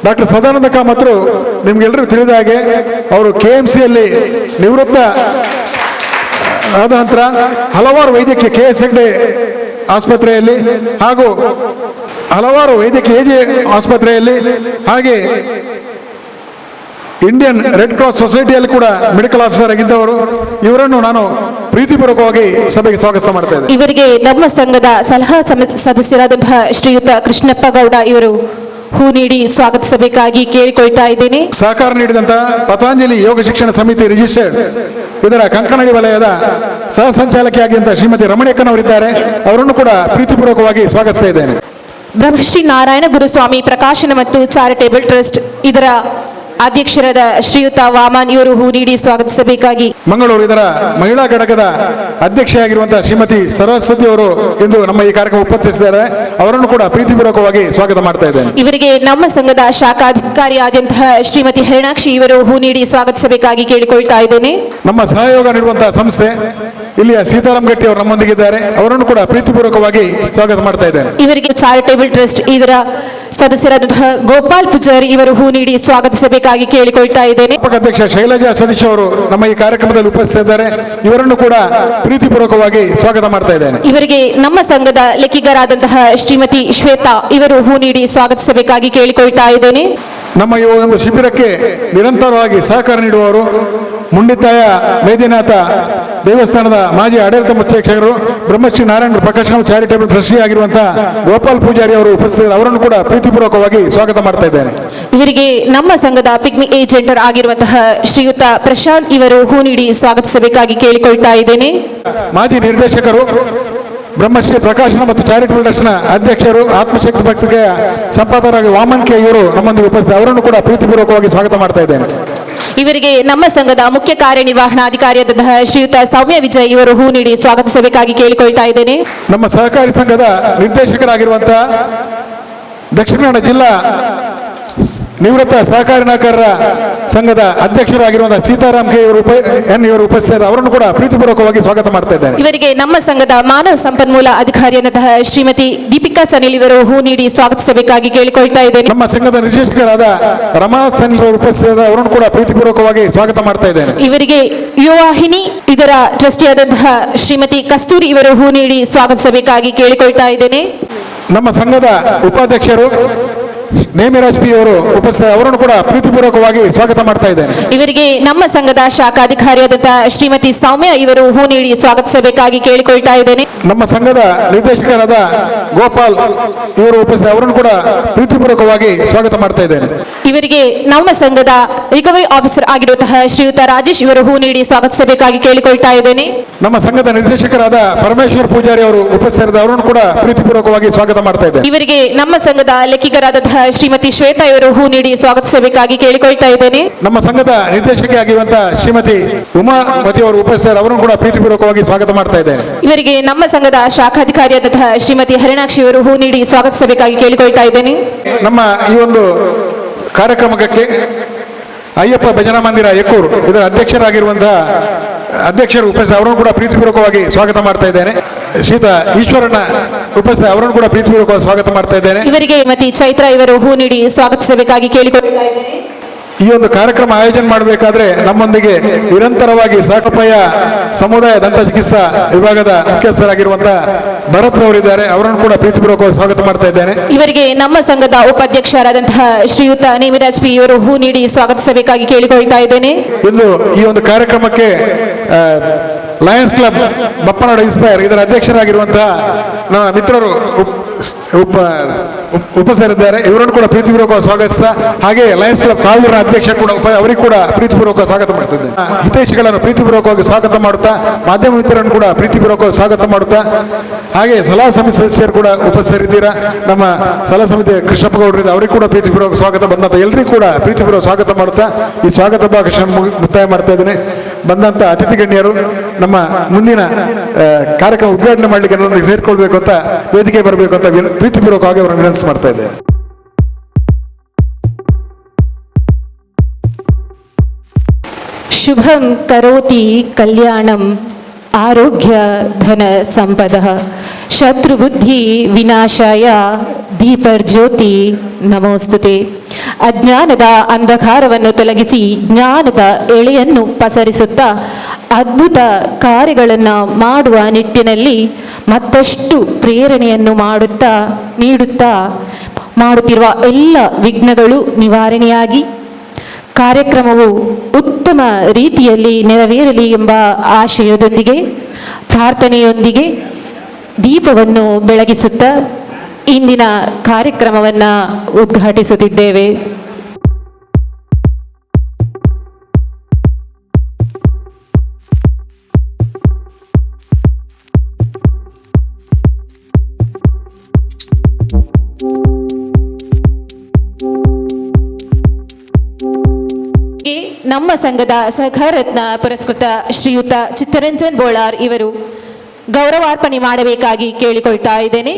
ಡಾಕ್ಟರ್ ಸದಾನಂದ ಕಾಮತ್ರು ನಿಮ್ಗೆಲ್ಲರಿಗೂ ತಿಳಿದ ಹಾಗೆ ಅವರು KMCಯಲ್ಲಿ ನಿವೃತ್ತ ಆದ ನಂತರ ಹಲವಾರು ವೈದ್ಯಕೀಯ KS ಹೆಗ್ಡೆ ಆಸ್ಪತ್ರೆಯಲ್ಲಿ ಹಾಗೂ ಹಲವಾರು ವೈದ್ಯಕೀಯ AJ ಆಸ್ಪತ್ರೆಯಲ್ಲಿ ಹಾಗೆ ಇಂಡಿಯನ್ ರೆಡ್ ಕ್ರಾಸ್ ಸೊಸೈಟಿಯಲ್ಲಿ ಕೂಡ ಮೆಡಿಕಲ್ ಆಫೀಸರ್ ಆಗಿದ್ದವರು. ಇವರನ್ನು ನಾನು ಪ್ರೀತಿಪೂರ್ವಕವಾಗಿ ಸಭೆಗೆ ಸ್ವಾಗತ ಮಾಡ್ತಾ ಇದ್ದೇನೆ. ಇವರಿಗೆ ನಮ್ಮ ಸಂಘದ ಸಲಹಾ ಸದಸ್ಯರಾದಂತಹ ಶ್ರೀಯುತ ಕೃಷ್ಣಪ್ಪ ಗೌಡ ಇವರು ಹೂ ನೀಡಿ ಸ್ವಾಗತಿಸಬೇಕಾಗಿ ಕೇಳಿಕೊಳ್ತಾ ಇದ್ದೇನೆ. ಸಹಕಾರ ನೀಡಿದಂತಹ ಪತಾಂಜಲಿ ಯೋಗ ಶಿಕ್ಷಣ ಸಮಿತಿ ರಿಜಿಸ್ಟರ್ಡ್ ಇದರ ಕಂಕನಡಿ ವಲಯದ ಸಹ ಸಂಚಾಲಕಿಯಾಗಿದ್ದಂತಹ ಶ್ರೀಮತಿ ರಮಣೇಕನವರಿದ್ದಾರೆ. ಅವರನ್ನು ಕೂಡ ಪ್ರೀತಿಪೂರ್ವಕವಾಗಿ ಸ್ವಾಗತಿಸ್ತಾ ಇದ್ದೇನೆ. ಬ್ರಹ್ಮಶ್ರೀ ನಾರಾಯಣ ಗುರುಸ್ವಾಮಿ ಪ್ರಕಾಶನ ಮತ್ತು ಚಾರಿಟೇಬಲ್ ಟ್ರಸ್ಟ್ ಇದರ ಅಧ್ಯಕ್ಷರಾದ ಶ್ರೀಯುತ ವಾಮನ್ ಇವರು ಹೂ ನೀಡಿ ಸ್ವಾಗತಿಸಬೇಕಾಗಿ. ಮಂಗಳೂರು ಇದರ ಮಹಿಳಾ ಘಟಕದ ಅಧ್ಯಕ್ಷೆಯಾಗಿರುವಂತಹ ಶ್ರೀಮತಿ ಸರಸ್ವತಿ ಅವರು ಇಂದು ನಮ್ಮ ಈ ಕಾರ್ಯಕ್ರಮ ಉಪಸ್ಥಿತಿದ್ದಾರೆ. ಅವರನ್ನು ಕೂಡ ಪ್ರೀತಿಪೂರ್ವಕವಾಗಿ ಸ್ವಾಗತ ಮಾಡ್ತಾ ಇದ್ದೇನೆ. ಇವರಿಗೆ ನಮ್ಮ ಸಂಘದ ಶಾಖಾಧಿಕಾರಿಯಾದಂತಹ ಶ್ರೀಮತಿ ಹರಿಣಾಕ್ಷಿ ಇವರು ಹೂ ನೀಡಿ ಸ್ವಾಗತಿಸಬೇಕಾಗಿ ಕೇಳಿಕೊಳ್ತಾ ಇದ್ದೇನೆ. ನಮ್ಮ ಸಹಯೋಗ ನೀಡುವಂತಹ ಸಂಸ್ಥೆ ಇಲ್ಲಿಯ ಸೀತಾರಾಮ್ ಗಟ್ಟಿ ಅವರು ನಮ್ಮೊಂದಿಗಿದ್ದಾರೆ. ಅವರನ್ನು ಕೂಡ ಪ್ರೀತಿಪೂರ್ವಕವಾಗಿ ಸ್ವಾಗತ ಮಾಡ್ತಾ ಇದ್ದೇನೆ. ಇವರಿಗೆ ಚಾರಿಟೇಬಲ್ ಟ್ರಸ್ಟ್ ಇದರ ಸದಸ್ಯರಾದಂತಹ ಗೋಪಾಲ್ ಪೂಜಾರಿ ಇವರು ಹೂ ನೀಡಿ ಸ್ವಾಗತಿಸಬೇಕಾಗಿ ಕೇಳಿಕೊಳ್ತಾ ಇದ್ದೇನೆ. ಅಧ್ಯಕ್ಷ ಶೈಲಜಾ ಸತೀಶ್ ಅವರು ನಮ್ಮ ಈ ಕಾರ್ಯಕ್ರಮದಲ್ಲಿ ಉಪಸ್ಥಿತಿದ್ದಾರೆ. ಇವರನ್ನು ಕೂಡ ಪ್ರೀತಿಪೂರ್ವಕವಾಗಿ ಸ್ವಾಗತ ಮಾಡ್ತಾ ಇದ್ದೇನೆ. ಇವರಿಗೆ ನಮ್ಮ ಸಂಘದ ಲೆಕ್ಕಿಗರಾದಂತಹ ಶ್ರೀಮತಿ ಶ್ವೇತಾ ಇವರು ಹೂ ನೀಡಿ ಸ್ವಾಗತಿಸಬೇಕಾಗಿ ಕೇಳಿಕೊಳ್ತಾ ಇದ್ದೇನೆ. ನಮ್ಮ ಈ ಒಂದು ಶಿಬಿರಕ್ಕೆ ನಿರಂತರವಾಗಿ ಸಹಕಾರ ನೀಡುವವರು ಮುಂಡಿತಾಯ ಮೇದಿನಾಥ ದೇವಸ್ಥಾನದ ಮಾಜಿ ಆಡಳಿತ ಮುಖ್ಯಸ್ಥರು ಬ್ರಹ್ಮಶ್ರೀ ನಾರಾಯಣ ಪ್ರಕಾಶನ ಚಾರಿಟೇಬಲ್ ಟ್ರಸ್ಟಿ ಆಗಿರುವಂತಹ ಗೋಪಾಲ್ ಪೂಜಾರಿ ಅವರು ಉಪಸ್ಥಿತರು. ಅವರನ್ನು ಕೂಡ ಪ್ರೀತಿಪೂರ್ವಕವಾಗಿ ಸ್ವಾಗತ ಮಾಡ್ತಾ ಇದ್ದೇನೆ. ಇವರಿಗೆ ನಮ್ಮ ಸಂಘದ ಪಿಗ್ಮಿ ಏಜೆಂಟರ್ ಆಗಿರುವಂತಹ ಶ್ರೀಯುತ ಪ್ರಶಾಂತ್ ಇವರು ಹೂ ನೀಡಿ ಸ್ವಾಗತಿಸಬೇಕಾಗಿ ಕೇಳಿಕೊಳ್ತಾ ಇದ್ದೇನೆ. ಮಾಜಿ ನಿರ್ದೇಶಕರು ಬ್ರಹ್ಮಶ್ರೀ ಪ್ರಕಾಶನ ಮತ್ತು ಚಾರಿಟೇಬಲ್ ಟ್ರಸ್ಟ್ನ ಅಧ್ಯಕ್ಷರು ಆತ್ಮಶಕ್ತಿ ಪತ್ರಿಕೆಯ ಸಂಪಾದಕರಾಗಿ ವಾಮನ್ ಕೆ ಇವರು ನಮ್ಮೊಂದಿಗೆ ಉಪಸ್ಥಿತ. ಅವರನ್ನು ಕೂಡ ಪ್ರೀತಿಪೂರ್ವಕವಾಗಿ ಸ್ವಾಗತ ಮಾಡ್ತಾ ಇದ್ದೇನೆ. ಇವರಿಗೆ ನಮ್ಮ ಸಂಘದ ಮುಖ್ಯ ಕಾರ್ಯನಿರ್ವಹಣಾಧಿಕಾರಿಯಾದಂತಹ ಶ್ರೀಯುತ ಸೌಮ್ಯ ವಿಜಯ್ ಇವರು ಹೂ ನೀಡಿ ಸ್ವಾಗತಿಸಬೇಕಾಗಿ ಕೇಳಿಕೊಳ್ತಾ ಇದ್ದೇನೆ. ನಮ್ಮ ಸಹಕಾರಿ ಸಂಘದ ನಿರ್ದೇಶಕರಾಗಿರುವಂತಹ ದಕ್ಷಿಣ ಕನ್ನಡ ಜಿಲ್ಲಾ ನಿವೃತ್ತ ಸಹಕಾರಿ ನೌಕರರ ಸಂಘದ ಅಧ್ಯಕ್ಷರಾಗಿರುವಂತಹ ಸೀತಾರಾಮ್ ಕೆ ಇವರು ಉಪಸ್ಥಿತರು. ಅವರನ್ನು ಕೂಡ ಪ್ರೀತಿಪೂರ್ವಕವಾಗಿ ಸ್ವಾಗತ ಮಾಡ್ತಾ ಇದ್ದೇನೆ. ಇವರಿಗೆ ನಮ್ಮ ಸಂಘದ ಮಾನವ ಸಂಪನ್ಮೂಲ ಅಧಿಕಾರಿಯಾದಂತಹ ಶ್ರೀಮತಿ ದೀಪಿಕಾ ಸನಿಲ್ ಇವರು ಹೂ ನೀಡಿ ಸ್ವಾಗತಿಸಬೇಕಾಗಿ ಕೇಳಿಕೊಳ್ತಾ ಇದ್ದೇನೆ. ನಮ್ಮ ಸಂಘದ ನಿರ್ದೇಶಕರಾದ ರಮಾನಾಥ್ ಸನಿಲ್ ಅವರು ಉಪಸ್ಥಿತರು. ಅವರನ್ನು ಕೂಡ ಪ್ರೀತಿಪೂರ್ವಕವಾಗಿ ಸ್ವಾಗತ ಮಾಡ್ತಾ ಇದ್ದೇನೆ. ಇವರಿಗೆ ಯುವವಾಹಿನಿ ಇದರ ಟ್ರಸ್ಟಿಯಾದಂತಹ ಶ್ರೀಮತಿ ಕಸ್ತೂರಿ ಇವರು ಹೂ ನೀಡಿ ಸ್ವಾಗತಿಸಬೇಕಾಗಿ ಕೇಳಿಕೊಳ್ತಾ ಇದ್ದೇನೆ. ನಮ್ಮ ಸಂಘದ ಉಪಾಧ್ಯಕ್ಷರು ನೇಮಿರಾಜ್ ಪಿ ಅವರು ಉಪಸ್ಥಿತ. ಅವರನ್ನು ಕೂಡ ಪ್ರೀತಿಪೂರ್ವಕವಾಗಿ ಸ್ವಾಗತ ಮಾಡ್ತಾ ಇದ್ದೇನೆ. ಇವರಿಗೆ ನಮ್ಮ ಸಂಘದ ಶಾಖಾಧಿಕಾರಿಯಾದಂತಹ ಶ್ರೀಮತಿ ಸೌಮ್ಯ ಇವರು ಹೂ ನೀಡಿ ಸ್ವಾಗತಿಸಬೇಕಾಗಿ ಕೇಳಿಕೊಳ್ತಾ ಇದ್ದೇನೆ. ನಮ್ಮ ಸಂಘದ ನಿರ್ದೇಶಕರಾದ ಗೋಪಾಲ್ ಇವರು ಉಪಸ್ಥಿತ. ಅವರನ್ನು ಕೂಡ ಪ್ರೀತಿಪೂರ್ವಕವಾಗಿ ಸ್ವಾಗತ ಮಾಡ್ತಾ ಇದ್ದೇನೆ. ಇವರಿಗೆ ನಮ್ಮ ಸಂಘದ ರಿಕವರಿ ಆಫೀಸರ್ ಆಗಿರುವಂತಹ ಶ್ರೀಯುತ ರಾಜೇಶ್ ಇವರು ಹೂ ನೀಡಿ ಸ್ವಾಗತಿಸಬೇಕಾಗಿ ಕೇಳಿಕೊಳ್ತಾ ಇದ್ದೇನೆ. ನಮ್ಮ ಸಂಘದ ನಿರ್ದೇಶಕರಾದ ಪರಮೇಶ್ವರ್ ಪೂಜಾರಿ ಅವರು ಉಪಸ್ಥಿತರಿದ್ದ. ಅವರನ್ನು ಕೂಡ ಪ್ರೀತಿಪೂರ್ವಕವಾಗಿ ಸ್ವಾಗತ ಮಾಡ್ತಾ ಇದ್ದೇನೆ. ಇವರಿಗೆ ನಮ್ಮ ಸಂಘದ ಲೆಕ್ಕಿಗರಾದಂತಹ ಶ್ರೀಮತಿ ಶ್ವೇತಾ ಇವರು ಹೂ ನೀಡಿ ಸ್ವಾಗತಿಸಬೇಕಾಗಿ ಕೇಳಿಕೊಳ್ತಾ ಇದ್ದೇನೆ. ನಮ್ಮ ಸಂಘದ ನಿರ್ದೇಶಕಿ ಆಗಿರುವಂತಹ ಶ್ರೀಮತಿ ಉಮಾವತಿ ಅವರು ಉಪಸ್ಥಿತರು. ಅವರನ್ನು ಕೂಡ ಪ್ರೀತಿಪೂರ್ವಕವಾಗಿ ಸ್ವಾಗತ ಮಾಡ್ತಾ ಇದ್ದೇನೆ. ಇವರಿಗೆ ನಮ್ಮ ಸಂಘದ ಶಾಖಾಧಿಕಾರಿಯಾದಂತಹ ಶ್ರೀಮತಿ ಹರಿಣಾಕ್ಷಿ ಅವರು ಹೂ ನೀಡಿ ಸ್ವಾಗತಿಸಬೇಕಾಗಿ ಕೇಳಿಕೊಳ್ತಾ ಇದ್ದೇನೆ. ನಮ್ಮ ಈ ಒಂದು ಕಾರ್ಯಕ್ರಮಕ್ಕೆ ಅಯ್ಯಪ್ಪ ಭಜನಾ ಮಂದಿರ ಯಕ್ಕೂರು ಇದರ ಅಧ್ಯಕ್ಷರಾಗಿರುವಂತಹ ಅಧ್ಯಕ್ಷರು ಉಪಸ್ಥಿತ. ಅವರನ್ನು ಕೂಡ ಪ್ರೀತಿಪೂರ್ವಕವಾಗಿ ಸ್ವಾಗತ ಮಾಡ್ತಾ ಇದ್ದೇನೆ. ಶ್ರೀತ ಈಶ್ವರನ ಉಪಸ್ಥಿತ. ಅವರನ್ನು ಕೂಡ ಪ್ರೀತಿಪೂರ್ವಕವಾಗಿ ಸ್ವಾಗತ ಮಾಡ್ತಾ ಇದ್ದೇನೆ. ಇವರಿಗೆ ಶ್ರೀಮತಿ ಚೈತ್ರ ಇವರು ಹೂ ನೀಡಿ ಸ್ವಾಗತಿಸಬೇಕಾಗಿ ಕೇಳಿಕೊಳ್ತಾ ಇದ್ದೇನೆ. ಈ ಒಂದು ಕಾರ್ಯಕ್ರಮ ಆಯೋಜನೆ ಮಾಡಬೇಕಾದ್ರೆ ನಮ್ಮೊಂದಿಗೆ ನಿರಂತರವಾಗಿ ಸಾಕಪ್ಪಯ್ಯ ಸಮುದಾಯ ದಂತ ಚಿಕಿತ್ಸಾ ವಿಭಾಗದ ಮುಖ್ಯಸ್ಥರಾಗಿರುವಂತಹ ಭರತ್ ರವರಿದ್ದಾರೆ. ಅವರನ್ನು ಕೂಡ ಪ್ರೀತಿಪೂರ್ವಕವಾಗಿ ಸ್ವಾಗತ ಮಾಡ್ತಾ ಇದ್ದೇನೆ. ಇವರಿಗೆ ನಮ್ಮ ಸಂಘದ ಉಪಾಧ್ಯಕ್ಷರಾದಂತಹ ಶ್ರೀಯುತ ನೇಮಿರಾಜ್ ಪಿ ಇವರು ಹೂ ನೀಡಿ ಸ್ವಾಗತಿಸಬೇಕಾಗಿ ಕೇಳಿಕೊಳ್ತಾ ಇದ್ದೇನೆ. ಇಂದು ಈ ಒಂದು ಕಾರ್ಯಕ್ರಮಕ್ಕೆ ಲಯನ್ಸ್ ಕ್ಲಬ್ ಬಪ್ಪನಾಡು ಇನ್ಸ್ಪೈರ್ ಇದರ ಅಧ್ಯಕ್ಷರಾಗಿರುವಂತಹ ನನ್ನ ಮಿತ್ರರು ಉಪಸ್ಥಿತರಿದ್ದಾರೆ. ಇವರನ್ನು ಕೂಡ ಪ್ರೀತಿಪೂರ್ವಕವಾಗಿ ಸ್ವಾಗತಿಸ್ತಾ, ಹಾಗೆ ಲಯನ್ಸ್ ಕ್ಲಬ್ ಕಾಲೂರಿನ ಅಧ್ಯಕ್ಷ ಕೂಡ ಅವರಿಗೆ ಕೂಡ ಪ್ರೀತಿಪೂರ್ವಕ ಸ್ವಾಗತ ಮಾಡ್ತಿದ್ದೆ. ಹಿತೈಷಿಗಳನ್ನು ಪ್ರೀತಿಪೂರ್ವಕವಾಗಿ ಸ್ವಾಗತ ಮಾಡುತ್ತಾ, ಮಾಧ್ಯಮ ಮಿತ್ರರನ್ನು ಕೂಡ ಪ್ರೀತಿಪೂರ್ವಕವಾಗಿ ಸ್ವಾಗತ ಮಾಡುತ್ತಾ, ಹಾಗೆ ಸಲಹಾ ಸಮಿತಿ ಸದಸ್ಯರು ಕೂಡ ಉಪಸ್ಥಿತರಿದ್ದೀರಾ. ನಮ್ಮ ಸಲಹಾ ಸಮಿತಿ ಕೃಷ್ಣಪ್ಪ ಗೌಡರಿದ್ದ ಅವರಿಗೆ ಕೂಡ ಪ್ರೀತಿಪೂರ್ವಕ ಸ್ವಾಗತ. ಬಂದಂಥ ಎಲ್ಲರಿಗೂ ಕೂಡ ಪ್ರೀತಿಪೂರ್ವಕ ಸ್ವಾಗತ ಮಾಡುತ್ತಾ ಈ ಸ್ವಾಗತ ಭಾಷಣ ಮುಕ್ತಾಯ ಮಾಡ್ತಾ ಇದ್ದೇನೆ. ಬಂದಂಥ ಅತಿಥಿ ಗಣ್ಯರು ನಮ್ಮ ಮುಂದಿನ ಕಾರ್ಯಕ್ರಮ ಉದ್ಘಾಟನೆ ಮಾಡಲಿಕ್ಕೆ ನನ್ನೊಂದಿಗೆ ಸೇರಿಕೊಳ್ಬೇಕು ಅಂತ, ವೇದಿಕೆ ಬರಬೇಕು ಅಂತ ಪ್ರೀತಿಪೂರ್ವಕವಾಗಿ ಅವರನ್ನು ವಿನಂತಿ ಮಾಡ್ತಾ ಇದ್ದೇನೆ. ಶುಭಂ ಕರೋತಿ ಕಲ್ಯಾಣಂ ಆರೋಗ್ಯ ಧನ ಸಂಪದ ಶತ್ರುಬುದ್ಧಿ ವಿನಾಶಾಯ ದೀಪರ್ಜ್ಯೋತಿ ನಮೋಸ್ತುತೆ. ಅಜ್ಞಾನದ ಅಂಧಕಾರವನ್ನು ತೊಲಗಿಸಿ ಜ್ಞಾನದ ಎಳೆಯನ್ನು ಪಸರಿಸುತ್ತಾ ಅದ್ಭುತ ಕಾರ್ಯಗಳನ್ನು ಮಾಡುವ ನಿಟ್ಟಿನಲ್ಲಿ ಮತ್ತಷ್ಟು ಪ್ರೇರಣೆಯನ್ನು ನೀಡುತ್ತಾ ಮಾಡುತ್ತಿರುವ ಎಲ್ಲ ವಿಘ್ನಗಳು ನಿವಾರಣೆಯಾಗಿ ಕಾರ್ಯಕ್ರಮವು ಉತ್ತಮ ರೀತಿಯಲ್ಲಿ ನೆರವೇರಲಿ ಎಂಬ ಆಶಯದೊಂದಿಗೆ ಪ್ರಾರ್ಥನೆಯೊಂದಿಗೆ ದೀಪವನ್ನು ಬೆಳಗಿಸುತ್ತಾ ಇಂದಿನ ಕಾರ್ಯಕ್ರಮವನ್ನು ಉದ್ಘಾಟಿಸುತ್ತಿದ್ದೇವೆ. ನಮ್ಮ ಸಂಘದ ಸಹಕಾರತ್ನ ಪುರಸ್ಕೃತ ಶ್ರೀಯುತ ಚಿತ್ತರಂಜನ್ ಬೋಳಾರ್ ಇವರು ಗೌರವಾರ್ಪಣೆ ಮಾಡಬೇಕಾಗಿ ಕೇಳಿಕೊಳ್ತಾ ಇದ್ದೇನೆ.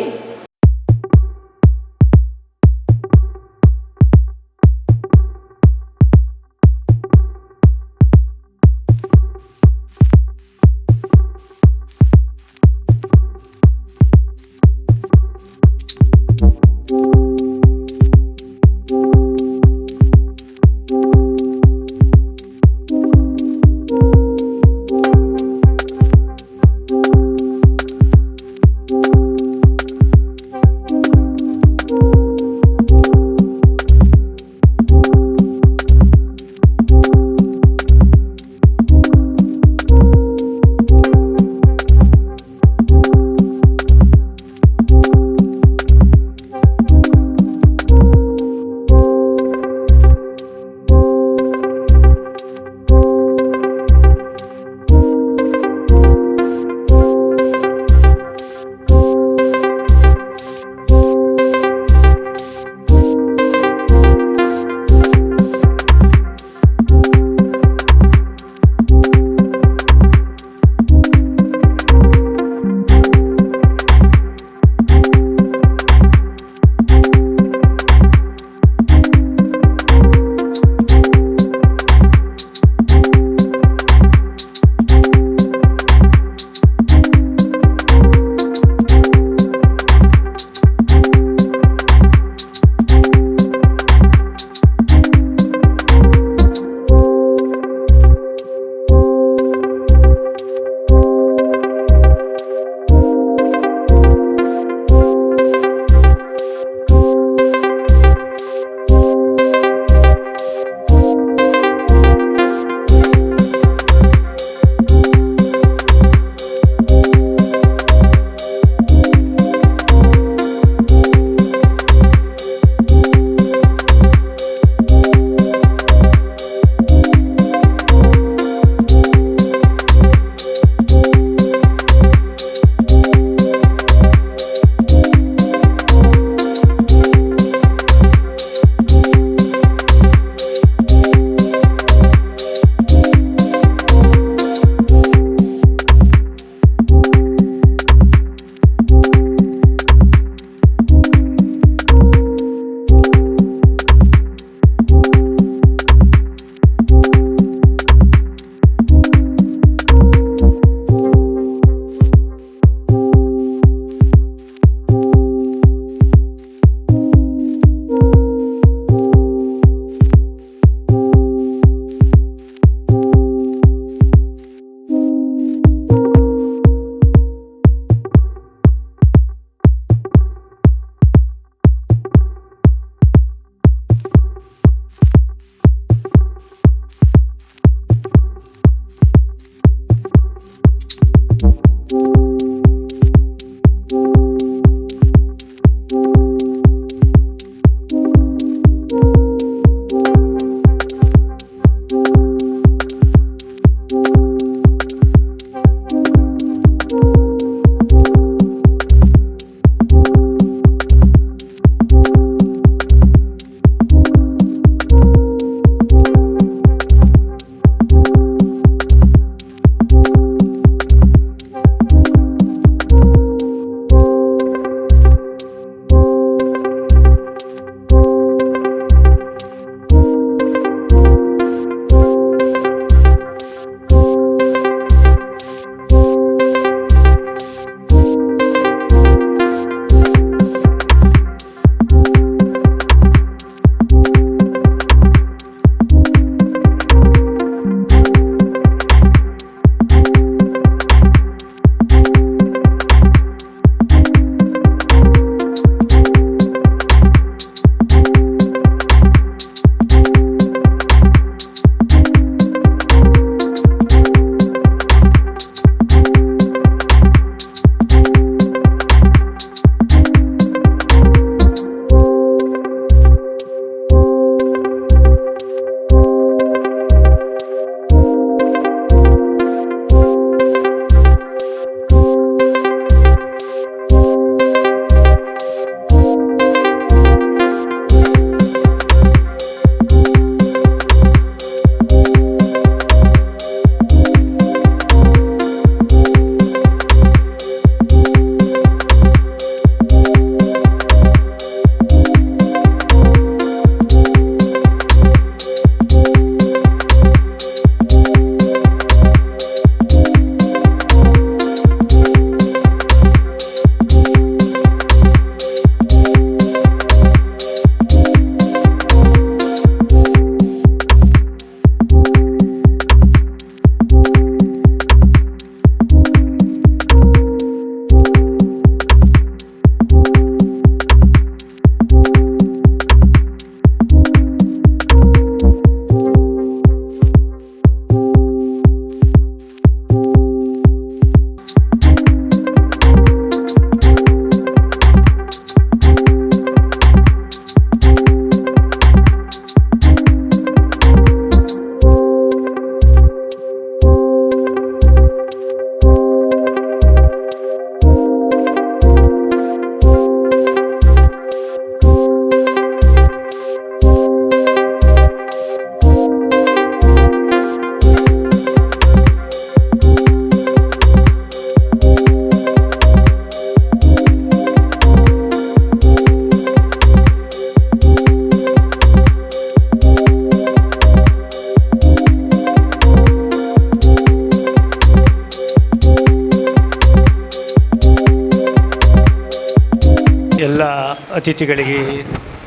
ಅತಿಥಿಗಳಿಗೆ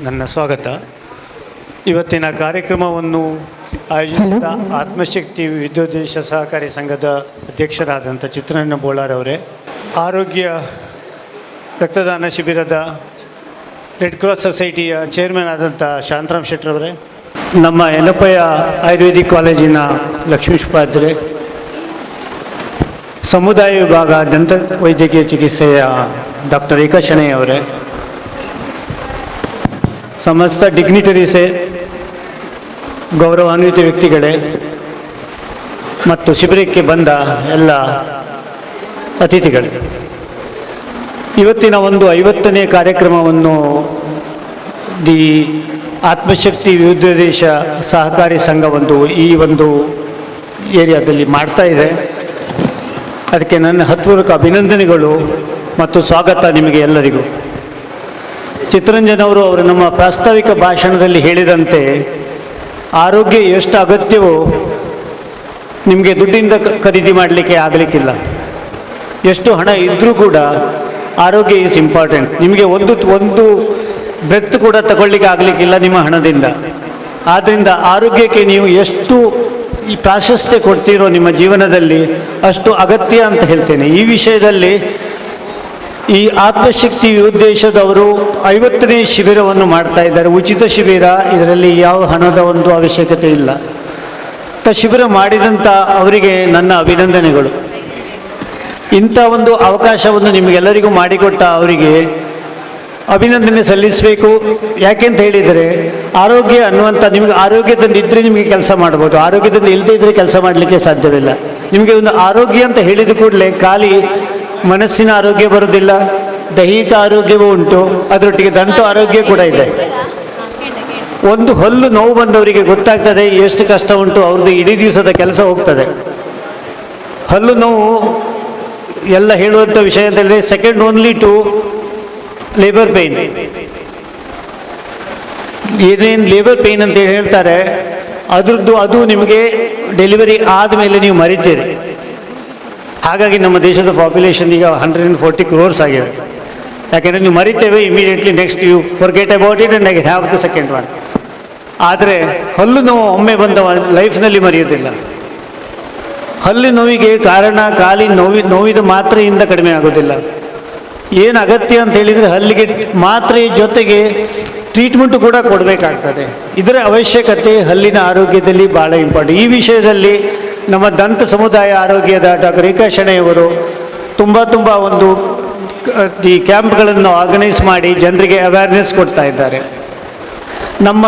ನನ್ನ ಸ್ವಾಗತ. ಇವತ್ತಿನ ಕಾರ್ಯಕ್ರಮವನ್ನು ಆಯೋಜಿಸಿದ ಆತ್ಮಶಕ್ತಿ ವಿದ್ಯೋದ್ದೇಶ ಸಹಕಾರಿ ಸಂಘದ ಅಧ್ಯಕ್ಷರಾದಂಥ ಚಿತ್ರರಂಜನ್ ಬೋಳಾರ್ ಅವರೇ, ಆರೋಗ್ಯ ರಕ್ತದಾನ ಶಿಬಿರದ ರೆಡ್ ಕ್ರಾಸ್ ಸೊಸೈಟಿಯ ಚೇರ್ಮನ್ ಆದಂಥ ಶಾಂತರಾಮ್ ಶೆಟ್ಟರವರೇ, ನಮ್ಮ ಯನಪಯ ಆಯುರ್ವೇದಿಕ್ ಕಾಲೇಜಿನ ಲಕ್ಷ್ಮೀಶ್ ಉಪಾಧ್ಯಾಯರೇ, ಸಮುದಾಯ ವಿಭಾಗ ದಂತ ವೈದ್ಯಕೀಯ ಚಿಕಿತ್ಸೆಯ ಡಾಕ್ಟರ್ ರೇಖಾ ಶೆಣೈ ಅವರೇ, ಸಮಸ್ತ ಡಿಗ್ನಿಟರೀಸೇ, ಗೌರವಾನ್ವಿತ ವ್ಯಕ್ತಿಗಳೇ ಮತ್ತು ಶಿಬಿರಕ್ಕೆ ಬಂದ ಎಲ್ಲ ಅತಿಥಿಗಳೇ, ಇವತ್ತಿನ ಒಂದು 50ನೇ ಕಾರ್ಯಕ್ರಮವನ್ನು ದಿ ಆತ್ಮಶಕ್ತಿ ವಿದ್ಯೋದ್ದೇಶ ಸಹಕಾರಿ ಸಂಘ ಈ ಒಂದು ಏರಿಯಾದಲ್ಲಿ ಮಾಡ್ತಾ ಇದೆ. ಅದಕ್ಕೆ ನನ್ನ ಹೃತ್ಪೂರ್ವಕ ಅಭಿನಂದನೆಗಳು ಮತ್ತು ಸ್ವಾಗತ ನಿಮಗೆ ಎಲ್ಲರಿಗೂ. ಚಿತ್ತರಂಜನ್ ಅವರು ನಮ್ಮ ಪ್ರಾಸ್ತಾವಿಕ ಭಾಷಣದಲ್ಲಿ ಹೇಳಿದಂತೆ ಆರೋಗ್ಯ ಎಷ್ಟು ಅಗತ್ಯವೋ ನಿಮಗೆ ದುಡ್ಡಿಂದ ಖರೀದಿ ಮಾಡಲಿಕ್ಕೆ ಆಗಲಿಕ್ಕಿಲ್ಲ. ಎಷ್ಟು ಹಣ ಇದ್ದರೂ ಕೂಡ ಆರೋಗ್ಯ ಈಸ್ ಇಂಪಾರ್ಟೆಂಟ್. ನಿಮಗೆ ಒಂದು ಬ್ರೆತ್ ಕೂಡ ತಗೊಳ್ಳಿಕ್ಕೆ ಆಗಲಿಕ್ಕಿಲ್ಲ ನಿಮ್ಮ ಹಣದಿಂದ. ಆದ್ದರಿಂದ ಆರೋಗ್ಯಕ್ಕೆ ನೀವು ಎಷ್ಟು ಈ ಪ್ರಾಶಸ್ತ್ಯ ಕೊಡ್ತೀರೋ ನಿಮ್ಮ ಜೀವನದಲ್ಲಿ ಅಷ್ಟು ಅಗತ್ಯ ಅಂತ ಹೇಳ್ತೇನೆ. ಈ ವಿಷಯದಲ್ಲಿ ಈ ಆತ್ಮಶಕ್ತಿ ಉದ್ದೇಶದವರು 50ನೇ ಶಿಬಿರವನ್ನು ಮಾಡ್ತಾ ಇದ್ದಾರೆ. ಉಚಿತ ಶಿಬಿರ, ಇದರಲ್ಲಿ ಯಾವ ಹಣದ ಒಂದು ಅವಶ್ಯಕತೆ ಇಲ್ಲ. ಶಿಬಿರ ಮಾಡಿದಂಥ ಅವರಿಗೆ ನನ್ನ ಅಭಿನಂದನೆಗಳು. ಇಂಥ ಒಂದು ಅವಕಾಶವನ್ನು ನಿಮಗೆಲ್ಲರಿಗೂ ಮಾಡಿಕೊಟ್ಟ ಅವರಿಗೆ ಅಭಿನಂದನೆ ಸಲ್ಲಿಸಬೇಕು. ಯಾಕೆಂತ ಹೇಳಿದರೆ ಆರೋಗ್ಯ ಅನ್ನುವಂಥ, ನಿಮಗೆ ಆರೋಗ್ಯದಿಂದ ಇದ್ದರೆ ನಿಮಗೆ ಕೆಲಸ ಮಾಡ್ಬೋದು, ಆರೋಗ್ಯದಿಂದ ಇಲ್ಲದೇ ಇದ್ದರೆ ಕೆಲಸ ಮಾಡಲಿಕ್ಕೆ ಸಾಧ್ಯವಿಲ್ಲ. ನಿಮಗೆ ಒಂದು ಆರೋಗ್ಯ ಅಂತ ಹೇಳಿದ ಕೂಡಲೇ ಖಾಲಿ ಮನಸ್ಸಿನ ಆರೋಗ್ಯ ಬರೋದಿಲ್ಲ, ದೈಹಿಕ ಆರೋಗ್ಯವೂ ಉಂಟು, ಅದರೊಟ್ಟಿಗೆ ದಂತ ಆರೋಗ್ಯ ಕೂಡ ಇದೆ. ಒಂದು ಹಲ್ಲು ನೋವು ಬಂದವರಿಗೆ ಗೊತ್ತಾಗ್ತದೆ ಎಷ್ಟು ಕಷ್ಟ ಉಂಟು, ಅವ್ರದ್ದು ಇಡೀ ದಿವಸದ ಕೆಲಸ ಹೋಗ್ತದೆ. ಹಲ್ಲು ನೋವು ಎಲ್ಲ ಹೇಳುವಂಥ ವಿಷಯ ಅಂತ ಹೇಳಿದ್ರೆ second only to labour pain. ಏನೇನು ಲೇಬರ್ ಪೇಯ್ನ್ ಅಂತ ಹೇಳ್ತಾರೆ ಅದು ನಿಮಗೆ ಡೆಲಿವರಿ ಆದಮೇಲೆ ನೀವು ಮರಿತೀರಿ. ಹಾಗಾಗಿ ನಮ್ಮ ದೇಶದ ಪಾಪ್ಯುಲೇಷನ್ ಈಗ 140 crores ಆಗಿದೆ. ಯಾಕೆಂದರೆ ನೀವು ಮರಿತೇವೆ, immediately next you forget about it and I have the second one. ಆದರೆ ಹಲ್ಲು ನೋವು ಒಮ್ಮೆ ಬಂದ ಲೈಫ್ನಲ್ಲಿ ಮರೆಯೋದಿಲ್ಲ. ಹಲ್ಲು ನೋವಿಗೆ ಕಾರಣ ಖಾಲಿ ನೋವಿದ ಮಾತ್ರೆಯಿಂದ ಕಡಿಮೆ ಆಗೋದಿಲ್ಲ. ಏನು ಅಗತ್ಯ ಅಂತ ಹೇಳಿದರೆ ಹಲ್ಲಿಗೆ ಮಾತ್ರೆ ಜೊತೆಗೆ ಟ್ರೀಟ್ಮೆಂಟು ಕೂಡ ಕೊಡಬೇಕಾಗ್ತದೆ. ಇದರ ಅವಶ್ಯಕತೆ ಹಲ್ಲಿನ ಆರೋಗ್ಯದಲ್ಲಿ ಭಾಳ ಇಂಪಾರ್ಟೆಂಟ್. ಈ ವಿಷಯದಲ್ಲಿ ನಮ್ಮ ದಂತ ಸಮುದಾಯ ಆರೋಗ್ಯದ ಡಾಕ್ಟರ್ ರೇಖಾ ಶೆಣೈ ಅವರು ತುಂಬ ಒಂದು ಈ ಕ್ಯಾಂಪ್ಗಳನ್ನು ಆರ್ಗನೈಸ್ ಮಾಡಿ ಜನರಿಗೆ ಅವೇರ್ನೆಸ್ ಕೊಡ್ತಾ ಇದ್ದಾರೆ. ನಮ್ಮ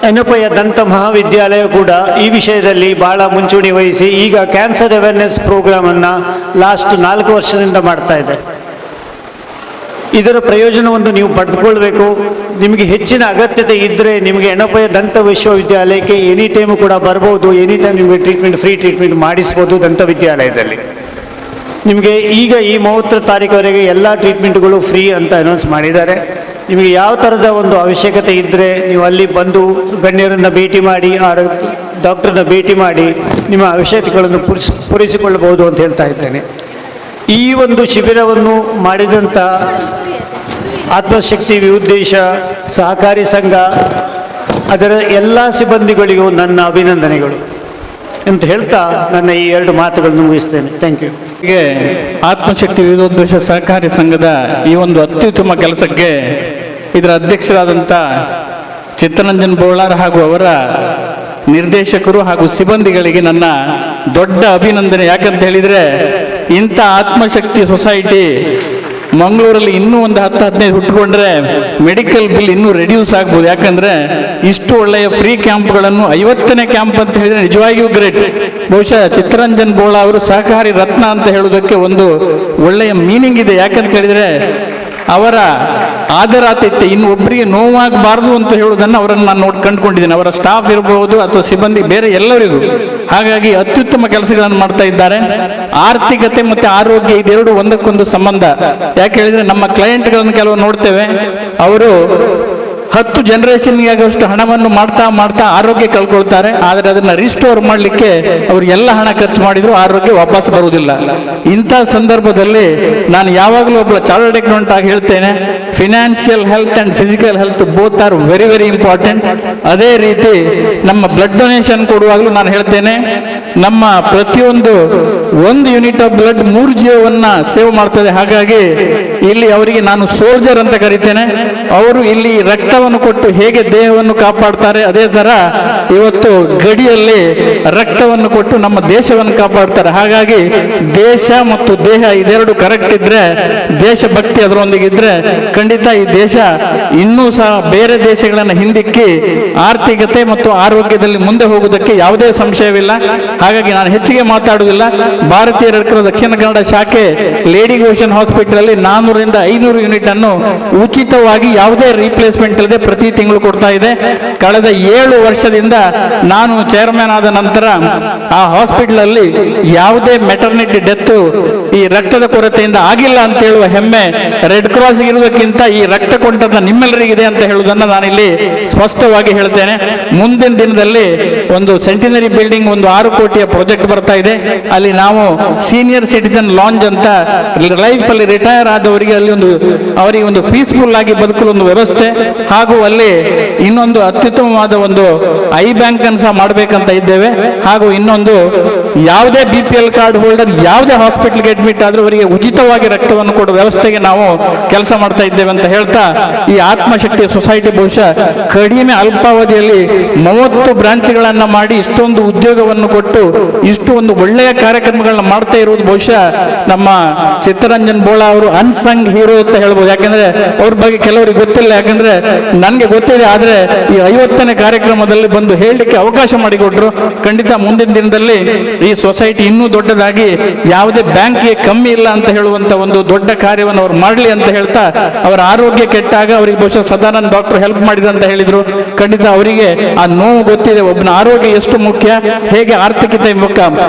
ಯನಪಯ ದಂತ ಮಹಾವಿದ್ಯಾಲಯ ಕೂಡ ಈ ವಿಷಯದಲ್ಲಿ ಭಾಳ ಮುಂಚೂಣಿ ವಹಿಸಿ ಈಗ ಕ್ಯಾನ್ಸರ್ ಅವೇರ್ನೆಸ್ ಪ್ರೋಗ್ರಾಮನ್ನು ಲಾಸ್ಟ್ 4 ವರ್ಷದಿಂದ ಮಾಡ್ತಾ ಇದೆ. ಇದರ ಪ್ರಯೋಜನವನ್ನು ನೀವು ಪಡೆದುಕೊಳ್ಬೇಕು. ನಿಮಗೆ ಹೆಚ್ಚಿನ ಅಗತ್ಯತೆ ಇದ್ದರೆ ನಿಮಗೆ ಯನಪಯ ದಂತ ವಿಶ್ವವಿದ್ಯಾಲಯಕ್ಕೆ ಎನಿ ಟೈಮು ಕೂಡ ಬರ್ಬೋದು. ಎನಿ ಟೈಮ್ ನಿಮಗೆ ಫ್ರೀ ಟ್ರೀಟ್ಮೆಂಟ್ ಮಾಡಿಸ್ಬೋದು ದಂತ ವಿದ್ಯಾಲಯದಲ್ಲಿ. ನಿಮಗೆ ಈಗ ಈ 30 ತಾರೀಕುವರೆಗೆ ಎಲ್ಲ ಟ್ರೀಟ್ಮೆಂಟ್ಗಳು ಫ್ರೀ ಅಂತ ಅನೌನ್ಸ್ ಮಾಡಿದ್ದಾರೆ. ನಿಮಗೆ ಯಾವ ಥರದ ಒಂದು ಅವಶ್ಯಕತೆ ಇದ್ದರೆ ನೀವು ಅಲ್ಲಿ ಬಂದು ಗಣ್ಯರನ್ನು ಭೇಟಿ ಮಾಡಿ, ಡಾಕ್ಟರ್ನ ಭೇಟಿ ಮಾಡಿ ನಿಮ್ಮ ಅವಶ್ಯಕತೆಗಳನ್ನು ಪೂರೈಸಿಕೊಳ್ಳಬಹುದು ಅಂತ ಹೇಳ್ತಾ ಇದ್ದೇನೆ. ಈ ಒಂದು ಶಿಬಿರವನ್ನು ಮಾಡಿದಂಥ ಆತ್ಮಶಕ್ತಿ ಉದ್ದೇಶ ಸಹಕಾರಿ ಸಂಘ, ಅದರ ಎಲ್ಲ ಸಿಬ್ಬಂದಿಗಳಿಗೂ ನನ್ನ ಅಭಿನಂದನೆಗಳು ಅಂತ ಹೇಳ್ತಾ ನನ್ನ ಈ 2 ಮಾತುಗಳನ್ನು ಮುಗಿಸ್ತೇನೆ. Thank you. ಹೀಗೆ ಆತ್ಮಶಕ್ತಿ ವಿದ್ಯೋದ್ದೇಶ ಸಹಕಾರಿ ಸಂಘದ ಈ ಒಂದು ಅತ್ಯುತ್ತಮ ಕೆಲಸಕ್ಕೆ ಇದರ ಅಧ್ಯಕ್ಷರಾದಂಥ ಚಿತ್ತರಂಜನ್ ಬೋಳಾರ್ ಹಾಗೂ ಅವರ ನಿರ್ದೇಶಕರು ಹಾಗೂ ಸಿಬ್ಬಂದಿಗಳಿಗೆ ನನ್ನ ದೊಡ್ಡ ಅಭಿನಂದನೆ. ಯಾಕಂತ ಹೇಳಿದರೆ ಇಂಥ ಆತ್ಮಶಕ್ತಿ ಸೊಸೈಟಿ ಮಂಗಳೂರಲ್ಲಿ ಇನ್ನೂ ಒಂದು 10-15 ಹುಟ್ಟುಕೊಂಡ್ರೆ ಮೆಡಿಕಲ್ ಬಿಲ್ ಇನ್ನೂ ರೆಡ್ಯೂಸ್ ಆಗ್ಬೋದು. ಯಾಕಂದರೆ ಇಷ್ಟು ಒಳ್ಳೆಯ ಫ್ರೀ ಕ್ಯಾಂಪ್ಗಳನ್ನು 50ನೇ ಕ್ಯಾಂಪ್ ಅಂತ ಹೇಳಿದರೆ ನಿಜವಾಗಿಯೂ ಗ್ರೇಟ್. ಬಹುಶಃ ಚಿತ್ತರಂಜನ್ ಬೋಳಾ ಅವರು ಸಹಕಾರಿ ರತ್ನ ಅಂತ ಹೇಳೋದಕ್ಕೆ ಒಂದು ಒಳ್ಳೆಯ ಮೀನಿಂಗ್ ಇದೆ. ಯಾಕಂತ ಹೇಳಿದರೆ ಅವರ ಆದರಾತಿಥ್ಯ ಇನ್ನು ಒಬ್ಬರಿಗೆ ನೋವಾಗಬಾರ್ದು ಅಂತ ಹೇಳೋದನ್ನು ಅವರನ್ನು ನಾನು ಕಂಡುಕೊಂಡಿದ್ದೇನೆ. ಅವರ ಸ್ಟಾಫ್ ಇರಬಹುದು ಅಥವಾ ಸಿಬ್ಬಂದಿ ಬೇರೆ ಎಲ್ಲರಿಗೂ. ಹಾಗಾಗಿ ಅತ್ಯುತ್ತಮ ಕೆಲಸಗಳನ್ನು ಮಾಡ್ತಾ ಇದ್ದಾರೆ. ಆರ್ಥಿಕತೆ ಮತ್ತು ಆರೋಗ್ಯ ಇದೆರಡು ಒಂದಕ್ಕೊಂದು ಸಂಬಂಧ. ಯಾಕೆ ಹೇಳಿದರೆ ನಮ್ಮ ಕ್ಲೈಂಟ್ಗಳನ್ನು ಕೆಲವು ನೋಡ್ತೇವೆ, ಅವರು 10 ಜನರೇಷನ್ಗೆ ಆಗೋಷ್ಟು ಹಣವನ್ನು ಮಾಡ್ತಾ ಮಾಡ್ತಾ ಆರೋಗ್ಯ ಕಳ್ಕೊಳ್ತಾರೆ. ಆದರೆ ಅದನ್ನು ರಿಸ್ಟೋರ್ ಮಾಡಲಿಕ್ಕೆ ಅವರು ಎಲ್ಲ ಹಣ ಖರ್ಚು ಮಾಡಿದ್ರು ಆರೋಗ್ಯ ವಾಪಸ್ ಬರುವುದಿಲ್ಲ. ಇಂಥ ಸಂದರ್ಭದಲ್ಲಿ ನಾನು ಯಾವಾಗಲೂ ಒಬ್ಬ ಚಾರ್ಟರ್ಡ್ ಅಕೌಂಟ್ ಆಗಿ ಹೇಳ್ತೇನೆ, financial health and physical health both are very very important. ಅದೇ ರೀತಿ ನಮ್ಮ ಬ್ಲಡ್ ಡೊನೇಷನ್ ಕೊಡುವಾಗಲೂ ನಾನು ಹೇಳ್ತೇನೆ, ನಮ್ಮ ಪ್ರತಿಯೊಂದು 1 ಯೂನಿಟ್ ಆಫ್ ಬ್ಲಡ್ 3 ಜೀವವನ್ನ ಸೇವ್ ಮಾಡ್ತದೆ. ಹಾಗಾಗಿ ಇಲ್ಲಿ ಅವರಿಗೆ ನಾನು ಸೋಲ್ಜರ್ ಅಂತ ಕರಿತೇನೆ. ಅವರು ಇಲ್ಲಿ ರಕ್ತವನ್ನು ಕೊಟ್ಟು ಹೇಗೆ ದೇಹವನ್ನು ಕಾಪಾಡ್ತಾರೆ, ಅದೇ ತರ ಇವತ್ತು ಗಡಿಯಲ್ಲಿ ರಕ್ತವನ್ನು ಕೊಟ್ಟು ನಮ್ಮ ದೇಶವನ್ನು ಕಾಪಾಡ್ತಾರೆ. ಹಾಗಾಗಿ ದೇಶ ಮತ್ತು ದೇಹ ಇದೆರಡು ಕರೆಕ್ಟ್ ಇದ್ರೆ, ದೇಶಭಕ್ತಿ ಅದರೊಂದಿಗೆ ಇದ್ರೆ ಖಂಡಿತ ಈ ದೇಶ ಇನ್ನೂ ಸಹ ಬೇರೆ ದೇಶಗಳನ್ನು ಹಿಂದಿಕ್ಕಿ ಆರ್ಥಿಕತೆ ಮತ್ತು ಆರೋಗ್ಯದಲ್ಲಿ ಮುಂದೆ ಹೋಗುವುದಕ್ಕೆ ಯಾವುದೇ ಸಂಶಯವಿಲ್ಲ. ಹಾಗಾಗಿ ನಾನು ಹೆಚ್ಚಿಗೆ ಮಾತಾಡುವುದಿಲ್ಲ. ಭಾರತೀಯ ರೆಡ್ ಕ್ರಾಸ್ ದಕ್ಷಿಣ ಕನ್ನಡ ಶಾಖೆ ಲೇಡಿ ಗೋಷನ್ ಹಾಸ್ಪಿಟಲ್ ಅಲ್ಲಿ 400ರಿಂದ 500 ಯೂನಿಟ್ ಅನ್ನು ಉಚಿತವಾಗಿ ಯಾವುದೇ ರೀಪ್ಲೇಸ್ಮೆಂಟ್ ಇಲ್ಲದೆ ಪ್ರತಿ ತಿಂಗಳು ಕೊಡ್ತಾ ಇದೆ. ಕಳೆದ 7 ವರ್ಷದಿಂದ ನಾನು ಚೇರ್ಮನ್ ಆದ ನಂತರ ಆ ಹಾಸ್ಪಿಟಲ್ ಅಲ್ಲಿ ಯಾವುದೇ ಮೆಟರ್ನಿಟಿ ಡೆತ್ ಈ ರಕ್ತದ ಕೊರತೆಯಿಂದ ಆಗಿಲ್ಲ ಅಂತ ಹೇಳುವ ಹೆಮ್ಮೆ ರೆಡ್ ಕ್ರಾಸ್ ಇರುವುದಕ್ಕಿಂತ ಈ ರಕ್ತ ಕೊಂಡದ ನಿಮ್ಮೆಲ್ಲರಿಗಿದೆ ಅಂತ ಹೇಳುವುದನ್ನು ನಾನಿಲ್ಲಿ ಸ್ಪಷ್ಟವಾಗಿ ಹೇಳ್ತೇನೆ. ಮುಂದಿನ ದಿನದಲ್ಲಿ ಒಂದು ಸೆಂಟಿನರಿ ಬಿಲ್ಡಿಂಗ್, ಒಂದು 6 ಕೋಟಿಯ ಪ್ರಾಜೆಕ್ಟ್ ಬರ್ತಾ ಇದೆ. ಅಲ್ಲಿ ನಾವು ಸೀನಿಯರ್ ಸಿಟಿಜನ್ ಲಾಂಜ್ ಅಂತ ಲೈಫ್ ಅಲ್ಲಿ ರಿಟೈರ್ ಆದವರಿಗೆ ಅಲ್ಲಿ ಅವರಿಗೆ ಒಂದು ಪೀಸ್ಫುಲ್ ಆಗಿ ಬದುಕಲು ಒಂದು ವ್ಯವಸ್ಥೆ, ಹಾಗೂ ಅಲ್ಲಿ ಇನ್ನೊಂದು ಅತ್ಯುತ್ತಮವಾದ ಒಂದು ಐ ಬ್ಯಾಂಕ್ ಅನ್ನು ಸಹ ಮಾಡಬೇಕಂತ ಇದ್ದೇವೆ. ಹಾಗೂ ಇನ್ನೊಂದು ಯಾವುದೇ BPL ಕಾರ್ಡ್ ಹೋಲ್ಡರ್ ಯಾವುದೇ ಹಾಸ್ಪಿಟಲ್ಗೆ ಅಡ್ಮಿಟ್ ಆದ್ರೂ ಅವರಿಗೆ ಉಚಿತವಾಗಿ ರಕ್ತವನ್ನು ಕೊಡುವ ವ್ಯವಸ್ಥೆಗೆ ನಾವು ಕೆಲಸ ಮಾಡ್ತಾ ಇದ್ದೇವೆ ಅಂತ ಹೇಳ್ತಾ, ಈ ಆತ್ಮಶಕ್ತಿ ಸೊಸೈಟಿ ಬಹುಶಃ ಕಡಿಮೆ ಅಲ್ಪಾವಧಿಯಲ್ಲಿ 30 ಬ್ರಾಂಚ್ಗಳನ್ನ ಮಾಡಿ ಇಷ್ಟೊಂದು ಉದ್ಯೋಗವನ್ನು ಕೊಟ್ಟು ಇಷ್ಟು ಒಂದು ಒಳ್ಳೆಯ ಕಾರ್ಯಕ್ರಮಗಳನ್ನ ಮಾಡ್ತಾ ಇರುವುದು ಬಹುಶಃ ನಮ್ಮ ಚಿತ್ತರಂಜನ್ ಬೋಳ ಅವರು ಅನ್ಸಂಗ್ ಹೀರೋ ಅಂತ ಹೇಳ್ಬೋದು. ಯಾಕಂದ್ರೆ ಅವ್ರ ಬಗ್ಗೆ ಕೆಲವರಿಗೆ ಗೊತ್ತಿಲ್ಲ, ಯಾಕಂದ್ರೆ ನನಗೆ ಗೊತ್ತಿದೆ. ಆದ್ರೆ ಈ 50ನೇ ಕಾರ್ಯಕ್ರಮದಲ್ಲಿ ಬಂದು ಹೇಳಲಿಕ್ಕೆ ಅವಕಾಶ ಮಾಡಿಕೊಟ್ರು. ಖಂಡಿತ ಮುಂದಿನ ದಿನದಲ್ಲಿ ಈ ಸೊಸೈಟಿ ಇನ್ನೂ ದೊಡ್ಡದಾಗಿ ಯಾವುದೇ ಬ್ಯಾಂಕ್ಗೆ ಕಮ್ಮಿ ಇಲ್ಲ ಅಂತ ಹೇಳುವಂತ ಒಂದು ದೊಡ್ಡ ಕಾರ್ಯವನ್ನು ಅವ್ರು ಮಾಡಲಿ ಅಂತ ಹೇಳ್ತಾ, ಅವರ ಆರೋಗ್ಯ ಕೆಟ್ಟಾಗ ಅವರಿಗೆ ಬಹುಶಃ ಸದಾನಂದ ಡಾಕ್ಟರ್ ಹೆಲ್ಪ್ ಮಾಡಿದ ಅಂತ ಹೇಳಿದ್ರು. ಖಂಡಿತ ಅವರಿಗೆ ಆ ನೋವು ಗೊತ್ತಿದೆ, ಒಬ್ಬನ ಆರೋಗ್ಯ ಎಷ್ಟು ಮುಖ್ಯ, ಹೇಗೆ ಆರ್ಥಿಕತೆ ಮುಖ್ಯ.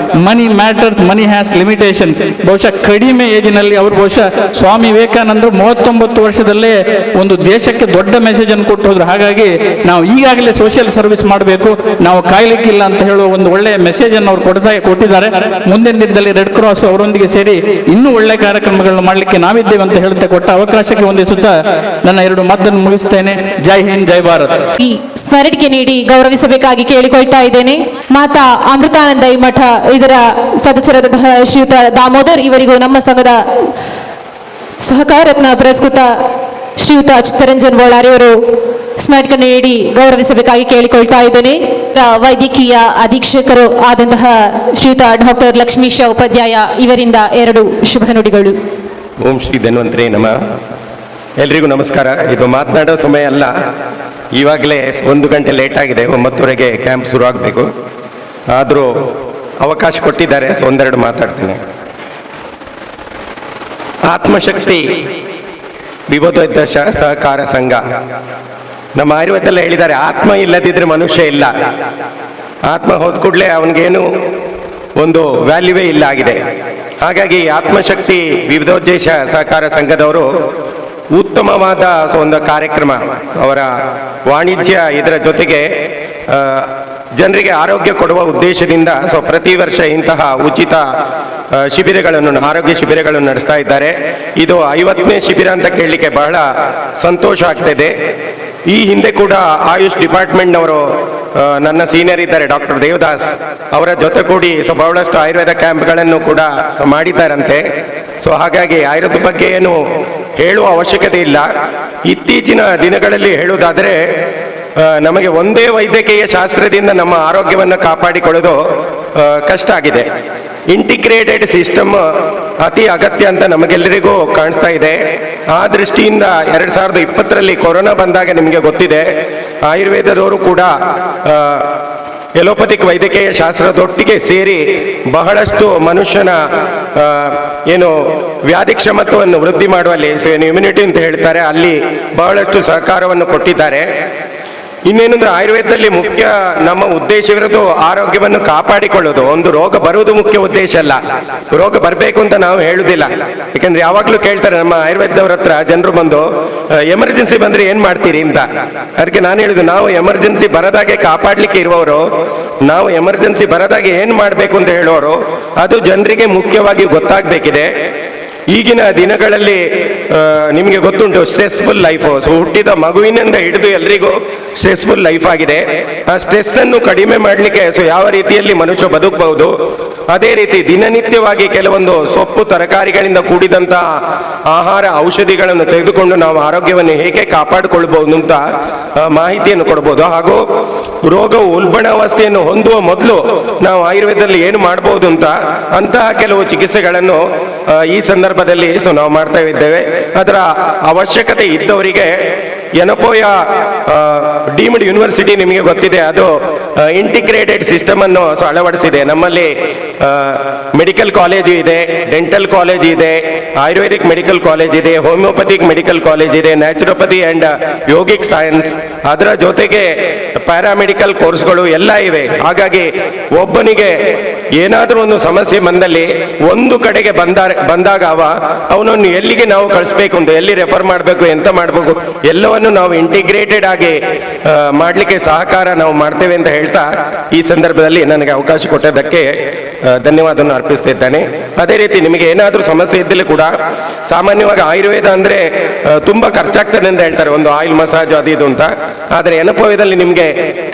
ಮನಿ ಮ್ಯಾಟರ್ಸ್, ಮನಿ ಹ್ಯಾಸ್ ಲಿಮಿಟೇಷನ್. ಬಹುಶಃ ಕಡಿಮೆ ಏಜಿನಲ್ಲಿ ಅವರು ಬಹುಶಃ ಸ್ವಾಮಿ ವಿವೇಕಾನಂದರು 39 ವರ್ಷದಲ್ಲೇ ಒಂದು ದೇಶಕ್ಕೆ ದೊಡ್ಡ ಮೆಸೇಜ್ ಅನ್ನು ಕೊಟ್ಟು ಹೋದ್ರು. ಹಾಗಾಗಿ ನಾವು ಈಗಾಗಲೇ ಸೋಷಿಯಲ್ ಸರ್ವಿಸ್ ಮಾಡಬೇಕು, ನಾವು ಕಾಯ್ಲಿಕ್ಕಿಲ್ಲ ಅಂತ ಹೇಳುವ ಒಂದು ಒಳ್ಳೆಯ ಮೆಸೇಜ್ ಅನ್ನು ಅವರು ಕೊಟ್ಟಿದ್ದಾರೆ. ಮುಂದಿನ ದಿನದಲ್ಲಿ ರೆಡ್ ಕ್ರಾಸ್ ಅವರೊಂದಿಗೆ ಸೇರಿ ಇನ್ನೂ ಒಳ್ಳೆ ಕಾರ್ಯಕ್ರಮಗಳನ್ನು ಮಾಡಲಿಕ್ಕೆ ನಾವಿದ್ದೇವೆ ಅಂತ ಹೇಳ್ತಾ ಕೊಟ್ಟ ಅವಕಾಶಕ್ಕೆ ಹೊಂದಿಸುತ್ತಾ ನನ್ನ 2 ಮಾತನ್ನು ಮುಗಿಸ್ತೇನೆ. ಜೈ ಹಿಂದ್, ಜೈ ಭಾರತ್. ಈ ಸ್ಮರಣಿಕೆ ನೀಡಿ ಗೌರವಿಸಬೇಕಾಗಿ ಕೇಳಿಕೊಳ್ತಾ ಇದ್ದೇನೆ. ಮಾತಾ ಅಮೃತಾನಂದ ಮಠ ಇದರ ಸದಸ್ಯರಾದಂತಹ ಶ್ರೀಯುತ ದಾಮೋದರ್ ಇವರಿಗೂ ನಮ್ಮ ಸಂಘದ ಸಹಕಾರತ್ನ ಪುರಸ್ಕೃತ ಶ್ರೀಯುತ ಚಿತ್ತರಂಜನ್ ಬೋಳಾರಿ ಅವರು ಸ್ಮರಣಿಕೆ ನೀಡಿ ಗೌರವಿಸಬೇಕಾಗಿ ಕೇಳಿಕೊಳ್ತಾ ಇದ್ದೇನೆ. ವೈದ್ಯಕೀಯ ಅಧೀಕ್ಷಕರು ಆದಂತಹ ಶ್ರೀಯುತ ಡಾಕ್ಟರ್ ಲಕ್ಷ್ಮೀಶ ಉಪಾಧ್ಯಾಯ ಇವರಿಂದ 2 ಶುಭ ನುಡಿಗಳು. ಓಂ ಶ್ರೀ ಧನ್ವಂತರೇ ನಮಃ. ಎಲ್ರಿಗೂ ನಮಸ್ಕಾರ. ಇದು ಮಾತನಾಡೋ ಸಮಯ ಅಲ್ಲ, ಇವಾಗಲೇ 1 ಗಂಟೆ ಲೇಟ್ ಆಗಿದೆ. 9:30ಗೆ ಕ್ಯಾಂಪ್ ಶುರು ಆಗಬೇಕು. ಆದರೂ ಅವಕಾಶ ಕೊಟ್ಟಿದ್ದಾರೆ, ಒಂದೆರಡು ಮಾತಾಡ್ತೇನೆ. ಆತ್ಮಶಕ್ತಿ ವಿಬೋಧೋದ್ದೇಶ ಸಹಕಾರ ಸಂಘ. ನಮ್ಮ ಆಯುರ್ವೇದಲ್ಲ ಹೇಳಿದ್ದಾರೆ, ಆತ್ಮ ಇಲ್ಲದಿದ್ರೆ ಮನುಷ್ಯ ಇಲ್ಲ. ಆತ್ಮ ಹೋದ ಕೂಡಲೇ ಅವನಿಗೇನು ಒಂದು ವ್ಯಾಲ್ಯೂವೇ ಇಲ್ಲ ಆಗಿದೆ. ಹಾಗಾಗಿ ಆತ್ಮಶಕ್ತಿ ವಿವಿಧೋದ್ದೇಶ ಸಹಕಾರ ಸಂಘದವರು ಉತ್ತಮವಾದ ಒಂದು ಕಾರ್ಯಕ್ರಮ, ಅವರ ವಾಣಿಜ್ಯ ಇದರ ಜೊತೆಗೆ ಜನರಿಗೆ ಆರೋಗ್ಯ ಕೊಡುವ ಉದ್ದೇಶದಿಂದ ಪ್ರತಿ ವರ್ಷ ಇಂತಹ ಉಚಿತ ಶಿಬಿರಗಳನ್ನು, ಆರೋಗ್ಯ ಶಿಬಿರಗಳನ್ನು ನಡೆಸ್ತಾ ಇದ್ದಾರೆ. ಇದು 50ನೇ ಶಿಬಿರ ಅಂತ ಕೇಳಲಿಕ್ಕೆ ಬಹಳ ಸಂತೋಷ ಆಗ್ತಿದೆ. ಈ ಹಿಂದೆ ಕೂಡ ಆಯುಷ್ ಡಿಪಾರ್ಟ್ಮೆಂಟ್ನವರು, ನನ್ನ ಸೀನಿಯರ್ ಇದ್ದಾರೆ ಡಾಕ್ಟರ್ ದೇವದಾಸ್, ಅವರ ಜೊತೆ ಕೂಡಿ ಬಹಳಷ್ಟು ಆಯುರ್ವೇದ ಕ್ಯಾಂಪ್ಗಳನ್ನು ಕೂಡ ಮಾಡಿದ್ದಾರಂತೆ. ಹಾಗಾಗಿ ಆಯುರ್ವೇದ ಬಗ್ಗೆ ಏನು ಹೇಳುವ ಅವಶ್ಯಕತೆ ಇಲ್ಲ. ಇತ್ತೀಚಿನ ದಿನಗಳಲ್ಲಿ ಹೇಳುವುದಾದರೆ, ನಮಗೆ ಒಂದೇ ವೈದ್ಯಕೀಯ ಶಾಸ್ತ್ರದಿಂದ ನಮ್ಮ ಆರೋಗ್ಯವನ್ನು ಕಾಪಾಡಿಕೊಳ್ಳೋದು ಕಷ್ಟ ಆಗಿದೆ. ಇಂಟಿಗ್ರೇಟೆಡ್ ಸಿಸ್ಟಮ್ ಅತಿ ಅಗತ್ಯ ಅಂತ ನಮಗೆಲ್ಲರಿಗೂ ಕಾಣಿಸ್ತಾ ಇದೆ. ಆ ದೃಷ್ಟಿಯಿಂದ 2020ರಲ್ಲಿ ಕೊರೋನಾ ಬಂದಾಗ ನಿಮಗೆ ಗೊತ್ತಿದೆ, ಆಯುರ್ವೇದದವರು ಕೂಡ ಎಲೋಪತಿಕ್ ವೈದ್ಯಕೀಯ ಶಾಸ್ತ್ರದೊಟ್ಟಿಗೆ ಸೇರಿ ಬಹಳಷ್ಟು ಮನುಷ್ಯನ ಏನು ವ್ಯಾಧಿ ಕ್ಷಮತ್ವವನ್ನು ವೃದ್ಧಿ ಮಾಡುವಲ್ಲಿ, ಇಮ್ಯುನಿಟಿ ಅಂತ ಹೇಳ್ತಾರೆ, ಅಲ್ಲಿ ಬಹಳಷ್ಟು ಸಹಕಾರವನ್ನು ಕೊಟ್ಟಿದ್ದಾರೆ. ಇನ್ನೇನಂದ್ರೆ ಆಯುರ್ವೇದದಲ್ಲಿ ಮುಖ್ಯ ನಮ್ಮ ಉದ್ದೇಶವಿರೋದು ಆರೋಗ್ಯವನ್ನು ಕಾಪಾಡಿಕೊಳ್ಳೋದು. ಒಂದು ರೋಗ ಬರುವುದು ಮುಖ್ಯ ಉದ್ದೇಶ ಅಲ್ಲ, ರೋಗ ಬರಬೇಕು ಅಂತ ನಾವು ಹೇಳುದಿಲ್ಲ. ಯಾಕಂದ್ರೆ ಯಾವಾಗಲೂ ಕೇಳ್ತಾರೆ ನಮ್ಮ ಆಯುರ್ವೇದದವ್ರ ಹತ್ರ ಜನರು ಬಂದು, ಎಮರ್ಜೆನ್ಸಿ ಬಂದ್ರೆ ಏನ್ ಮಾಡ್ತೀರಿ ಅಂತ. ಅದಕ್ಕೆ ನಾನು ಹೇಳುದು, ನಾವು ಎಮರ್ಜೆನ್ಸಿ ಬರದಾಗೆ ಕಾಪಾಡ್ಲಿಕ್ಕೆ ಇರುವವರು, ನಾವು ಎಮರ್ಜೆನ್ಸಿ ಬರದಾಗೆ ಏನ್ ಮಾಡ್ಬೇಕು ಅಂತ ಹೇಳುವವರು, ಅದು ಜನರಿಗೆ ಮುಖ್ಯವಾಗಿ ಗೊತ್ತಾಗಬೇಕಿದೆ. ಈಗಿನ ದಿನಗಳಲ್ಲಿ ನಿಮಗೆ ಗೊತ್ತುಂಟು, ಸ್ಟ್ರೆಸ್ಫುಲ್ ಲೈಫು. ಸೊ ಹುಟ್ಟಿದ ಮಗುವಿನಿಂದ ಹಿಡಿದು ಎಲ್ರಿಗೂ ಸ್ಟ್ರೆಸ್ಫುಲ್ ಲೈಫ್ ಆಗಿದೆ. ಆ ಸ್ಟ್ರೆಸ್ ಅನ್ನು ಕಡಿಮೆ ಮಾಡಲಿಕ್ಕೆ ಸೊ ಯಾವ ರೀತಿಯಲ್ಲಿ ಮನುಷ್ಯ ಬದುಕಬಹುದು, ಅದೇ ರೀತಿ ದಿನನಿತ್ಯವಾಗಿ ಕೆಲವೊಂದು ಸೊಪ್ಪು ತರಕಾರಿಗಳಿಂದ ಕೂಡಿದಂತಹ ಆಹಾರ ಔಷಧಿಗಳನ್ನು ತೆಗೆದುಕೊಂಡು ನಾವು ಆರೋಗ್ಯವನ್ನು ಹೇಗೆ ಕಾಪಾಡಿಕೊಳ್ಬಹುದು ಅಂತ ಮಾಹಿತಿಯನ್ನು ಕೊಡ್ಬೋದು. ಹಾಗೂ ರೋಗವು ಉಲ್ಬಣಾವಸ್ಥೆಯನ್ನು ಹೊಂದುವ ಮೊದಲು ನಾವು ಆಯುರ್ವೇದದಲ್ಲಿ ಏನು ಮಾಡಬಹುದು ಅಂತಹ ಕೆಲವು ಚಿಕಿತ್ಸೆಗಳನ್ನು ಈ ಸಂದರ್ಭದಲ್ಲಿ ನಾವು ಮಾಡ್ತಾ ಇದ್ದೇವೆ. ಅದರ ಅವಶ್ಯಕತೆ ಇದ್ದವರಿಗೆ ಯನಪೋಯ ಡೀಮ್ಡ್ ಯೂನಿವರ್ಸಿಟಿ ನಿಮಗೆ ಗೊತ್ತಿದೆ, ಅದು ಇಂಟಿಗ್ರೇಟೆಡ್ ಸಿಸ್ಟಮ್ ಅನ್ನು ಅಳವಡಿಸಿದೆ. ನಮ್ಮಲ್ಲಿ ಮೆಡಿಕಲ್ ಕಾಲೇಜು ಇದೆ, ಡೆಂಟಲ್ ಕಾಲೇಜ್ ಇದೆ, ಆಯುರ್ವೇದಿಕ್ ಮೆಡಿಕಲ್ ಕಾಲೇಜ್ ಇದೆ, ಹೋಮಿಯೋಪತಿಕ್ ಮೆಡಿಕಲ್ ಕಾಲೇಜ್ ಇದೆ, ನ್ಯಾಚುರೋಪತಿ ಅಂಡ್ ಯೋಗಿಕ್ ಸೈನ್ಸ್, ಅದರ ಜೊತೆಗೆ ಪ್ಯಾರಾಮೆಡಿಕಲ್ ಕೋರ್ಸ್ಗಳು ಎಲ್ಲ ಇವೆ. ಹಾಗಾಗಿ ಒಬ್ಬನಿಗೆ ಏನಾದರೂ ಒಂದು ಸಮಸ್ಯೆ ಬಂದಲ್ಲಿ ಒಂದು ಕಡೆಗೆ ಬಂದಾಗ ಅವನನ್ನು ಎಲ್ಲಿಗೆ ನಾವು ಕಳಿಸ್ಬೇಕು ಅಂತ, ಎಲ್ಲಿ ರೆಫರ್ ಮಾಡಬೇಕು, ಎಂತ ಮಾಡಬೇಕು, ಎಲ್ಲವನ್ನು ನಾವು ಇಂಟಿಗ್ರೇಟೆಡ್ ಆಗಿ ಮಾಡಲಿಕ್ಕೆ ಸಹಕಾರ ನಾವು ಮಾಡ್ತೇವೆ ಅಂತ ಹೇಳ್ತಾ ಈ ಸಂದರ್ಭದಲ್ಲಿ ನನಗೆ ಅವಕಾಶ ಕೊಟ್ಟದ್ದಕ್ಕೆ ಧನ್ಯವಾದವನ್ನು ಅರ್ಪಿಸ್ತಿದ್ದೇನೆ. ಅದೇ ರೀತಿ ನಿಮಗೆ ಏನಾದರೂ ಸಮಸ್ಯೆ ಇದ್ದಲ್ಲಿ ಕೂಡ, ಸಾಮಾನ್ಯವಾಗಿ ಆಯುರ್ವೇದ ಅಂದರೆ ತುಂಬ ಖರ್ಚಾಗ್ತದೆ ಅಂತ ಹೇಳ್ತಾರೆ, ಒಂದು ಆಯಿಲ್ ಮಸಾಜ್ ಅದು ಇದು ಅಂತ. ಆದರೆ ಎನಪೋಯದಲ್ಲಿ ನಿಮಗೆ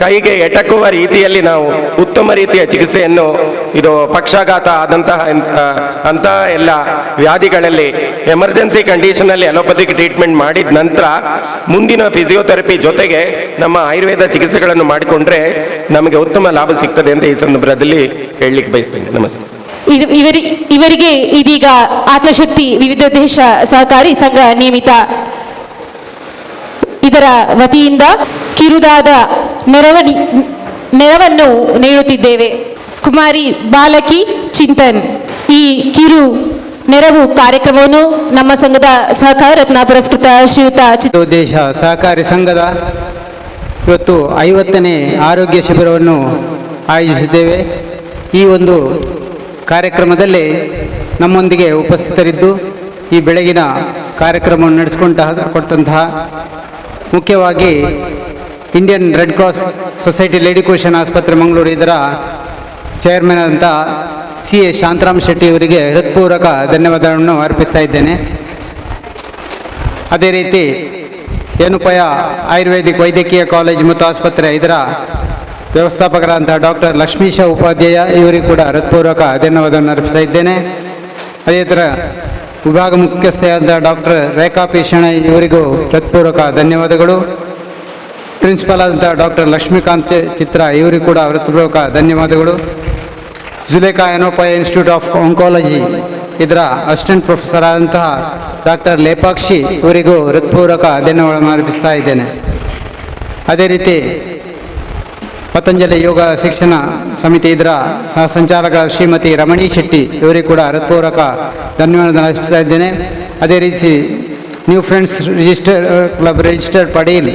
ಕೈಗೆ ಎಟಕುವ ರೀತಿಯಲ್ಲಿ ನಾವು ಉತ್ತಮ ರೀತಿಯ ಚಿಕಿತ್ಸೆಯನ್ನು, ಇದು ಪಕ್ಷಾಘಾತ ಆದಂತಹ ಅಂತಹ ಎಲ್ಲ ವ್ಯಾಧಿಗಳಲ್ಲಿ ಎಮರ್ಜೆನ್ಸಿ ಕಂಡೀಷನಲ್ಲಿ ಅಲೋಪತಿಕ್ ಟ್ರೀಟ್ಮೆಂಟ್ ಮಾಡಿದ ನಂತರ ಮುಂದಿನ ಫಿಸಿಯೋಥೆರಪಿ ಜೊತೆಗೆ ನಮ್ಮ ಆಯುರ್ವೇದ ಚಿಕಿತ್ಸೆಗಳನ್ನು ಮಾಡಿಕೊಂಡ್ರೆ ನಮಗೆ ಉತ್ತಮ ಲಾಭ ಸಿಗ್ತದೆ ಅಂತ ಈ ಸಂದರ್ಭದಲ್ಲಿ ಹೇಳಲಿಕ್ಕೆ ಬಯಸ್ತೇನೆ. ನಮಸ್ತೆ. ಇವರಿಗೆ ಇದೀಗ ಆತ್ಮಶಕ್ತಿ ವಿವಿಧೋದ್ದೇಶ ಸಹಕಾರಿ ಸಂಘ ನೇಮಿತ ಇದರ ವತಿಯಿಂದ ಕಿರುದಾದ ನೆರವನ್ನು ನೀಡುತ್ತಿದ್ದೇವೆ. ಕುಮಾರಿ ಬಾಲಕಿ ಚಿಂತನ್ ಈ ಕಿರು ನೆರವು ಕಾರ್ಯಕ್ರಮವನ್ನು ನಮ್ಮ ಸಂಘದ ಸಹಕಾರ ರತ್ನ ಪುರಸ್ಕೃತ ಶ್ರೀಯುತ ಉದ್ದೇಶ ಸಹಕಾರಿ ಸಂಘದ ಇವತ್ತು 50ನೇ ಆರೋಗ್ಯ ಶಿಬಿರವನ್ನು ಆಯೋಜಿಸಿದ್ದೇವೆ. ಈ ಒಂದು ಕಾರ್ಯಕ್ರಮದಲ್ಲಿ ನಮ್ಮೊಂದಿಗೆ ಉಪಸ್ಥಿತರಿದ್ದು ಈ ಬೆಳಗಿನ ಕಾರ್ಯಕ್ರಮವನ್ನು ನಡೆಸಿಕೊಟ್ಟಂತಹ ಮುಖ್ಯವಾಗಿ Indian red cross society lady question ಆಸ್ಪತ್ರೆ ಮಂಗಳೂರು ಇದರ ಚೇರ್ಮನ್ ಆದಂಥ CA ಶಾಂತರಾಮ್ ಶೆಟ್ಟಿ ಅವರಿಗೆ ಹೃತ್ಪೂರ್ವಕ ಧನ್ಯವಾದಗಳನ್ನು ಅರ್ಪಿಸ್ತಾ ಇದ್ದೇನೆ. ಅದೇ ರೀತಿ ಯನುಪಯ ಆಯುರ್ವೇದಿಕ್ ವೈದ್ಯಕೀಯ ಕಾಲೇಜು ಮತ್ತು ಆಸ್ಪತ್ರೆ ಇದರ ವ್ಯವಸ್ಥಾಪಕರಾದಂಥ ಡಾಕ್ಟರ್ ಲಕ್ಷ್ಮೀಶ ಉಪಾಧ್ಯಾಯ ಇವರಿಗೂ ಕೂಡ ಹೃತ್ಪೂರ್ವಕ ಧನ್ಯವಾದವನ್ನು ಅರ್ಪಿಸ್ತಾ ಇದ್ದೇನೆ. ಅದೇ ಥರ ವಿಭಾಗ ಮುಖ್ಯಸ್ಥೆಯಾದ ಡಾಕ್ಟರ್ ರೇಖಾ ಪಿ ಶೆಣೈ ಇವರಿಗೂ ಹೃತ್ಪೂರ್ವಕ ಧನ್ಯವಾದಗಳು. ಪ್ರಿನ್ಸಿಪಾಲ್ ಆದಂಥ ಡಾಕ್ಟರ್ ಲಕ್ಷ್ಮೀಕಾಂತ್ ಚಿತ್ರ ಇವರಿಗೂ ಕೂಡ ಹೃತ್ಪೂರ್ವಕ ಧನ್ಯವಾದಗಳು. ಜುಲೇಖಾ ಯನೋಪಯ ಇನ್ಸ್ಟಿಟ್ಯೂಟ್ ಆಫ್ ಆಂಕಾಲಜಿ ಇದರ ಅಸಿಸ್ಟೆಂಟ್ ಪ್ರೊಫೆಸರ್ ಆದಂತಹ ಡಾಕ್ಟರ್ ಲೇಪಾಕ್ಷಿ ಇವರಿಗೂ ಹೃತ್ಪೂರ್ವಕ ಧನ್ಯವಾದವನ್ನು ಅರ್ಪಿಸ್ತಾ ಇದ್ದೇನೆ. ಅದೇ ರೀತಿ ಪತಂಜಲಿ ಯೋಗ ಶಿಕ್ಷಣ ಸಮಿತಿ ಇದರ ಸಹ ಸಂಚಾಲಕ ಶ್ರೀಮತಿ ರಮಣಿ ಶೆಟ್ಟಿ ಇವರಿಗೂ ಕೂಡ ಹೃತ್ಪೂರ್ವಕ ಧನ್ಯವಾದವನ್ನು ಅರ್ಪಿಸ್ತಾ ಇದ್ದೇನೆ. ಅದೇ ರೀತಿ new friends club registered Padil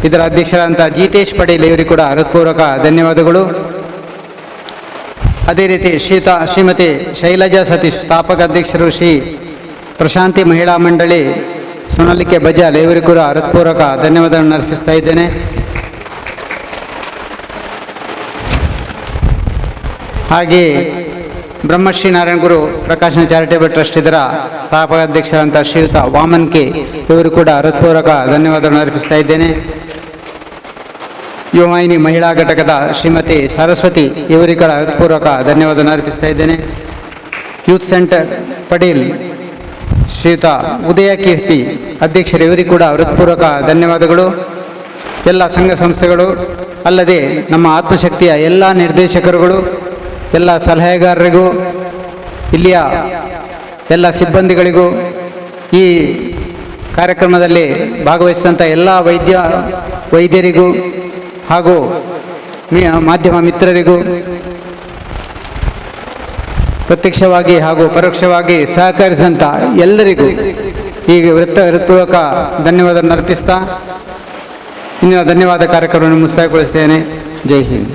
ಇದರ ಅಧ್ಯಕ್ಷರಾದಂಥ ಜೀತೇಶ್ ಪಡೀಲ್ ಇವರಿಗೂ ಕೂಡ ಹೃತ್ಪೂರ್ವಕ ಧನ್ಯವಾದಗಳು. ಅದೇ ರೀತಿ ಶ್ರೀಮತಿ ಶೈಲಜಾ ಸತೀಶ್ ಸ್ಥಾಪಕ ಅಧ್ಯಕ್ಷರು, ಶ್ರೀ ಪ್ರಶಾಂತಿ ಮಹಿಳಾ ಮಂಡಳಿ ಸೊನಾಲಿಕೆ ಬಜಾಲ್ ಇವರಿಗೂ ಕೂಡ ಹೃತ್ಪೂರ್ವಕ ಧನ್ಯವಾದಗಳನ್ನು ಅರ್ಪಿಸ್ತಾ ಇದ್ದೇನೆ. ಹಾಗೆ ಬ್ರಹ್ಮಶ್ರೀ ನಾರಾಯಣ ಗುರು ಪ್ರಕಾಶನ ಚಾರಿಟೇಬಲ್ ಟ್ರಸ್ಟ್ ಇದರ ಸ್ಥಾಪಕ ಅಧ್ಯಕ್ಷರಾದಂಥ ಶ್ರೀಯುತ ವಾಮನ್ ಕೆ ಇವರು ಕೂಡ ಹೃತ್ಪೂರ್ವಕ ಧನ್ಯವಾದಗಳನ್ನು ಅರ್ಪಿಸ್ತಾ ಇದ್ದೇನೆ. ಯುವವಾಹಿನಿ ಮಹಿಳಾ ಘಟಕದ ಶ್ರೀಮತಿ ಸರಸ್ವತಿ ಇವರಿಗೂ ಕೂಡ ಹೃತ್ಪೂರ್ವಕ ಧನ್ಯವಾದವನ್ನು ಅರ್ಪಿಸ್ತಾ ಇದ್ದೇನೆ. ಯೂತ್ ಸೆಂಟರ್ ಪಡೀಲ್ ಶ್ರೀಯುತ ಉದಯ ಕೀರ್ತಿ ಅಧ್ಯಕ್ಷರು ಇವರಿಗೂ ಕೂಡ ಹೃತ್ಪೂರ್ವಕ ಧನ್ಯವಾದಗಳು. ಎಲ್ಲ ಸಂಘ ಸಂಸ್ಥೆಗಳು ಅಲ್ಲದೆ ನಮ್ಮ ಆತ್ಮಶಕ್ತಿಯ ಎಲ್ಲ ನಿರ್ದೇಶಕರುಗಳು, ಎಲ್ಲ ಸಲಹೆಗಾರರಿಗೂ, ಇಲ್ಲಿಯ ಎಲ್ಲ ಸಿಬ್ಬಂದಿಗಳಿಗೂ, ಈ ಕಾರ್ಯಕ್ರಮದಲ್ಲಿ ಭಾಗವಹಿಸಿದಂಥ ಎಲ್ಲ ವೈದ್ಯರಿಗೂ ಹಾಗೂ ಮಾಧ್ಯಮ ಮಿತ್ರರಿಗೂ ಪ್ರತ್ಯಕ್ಷವಾಗಿ ಹಾಗೂ ಪರೋಕ್ಷವಾಗಿ ಸಹಕರಿಸಿದಂಥ ಎಲ್ಲರಿಗೂ ಈಗ ಹೃತ್ಪೂರ್ವಕ ಧನ್ಯವಾದವನ್ನು ಅರ್ಪಿಸ್ತಾ ಇಂದಿನ ಧನ್ಯವಾದ ಕಾರ್ಯಕ್ರಮವನ್ನು ಮುಕ್ತಾಯಗೊಳಿಸ್ತೇನೆ. ಜೈ ಹಿಂದ್.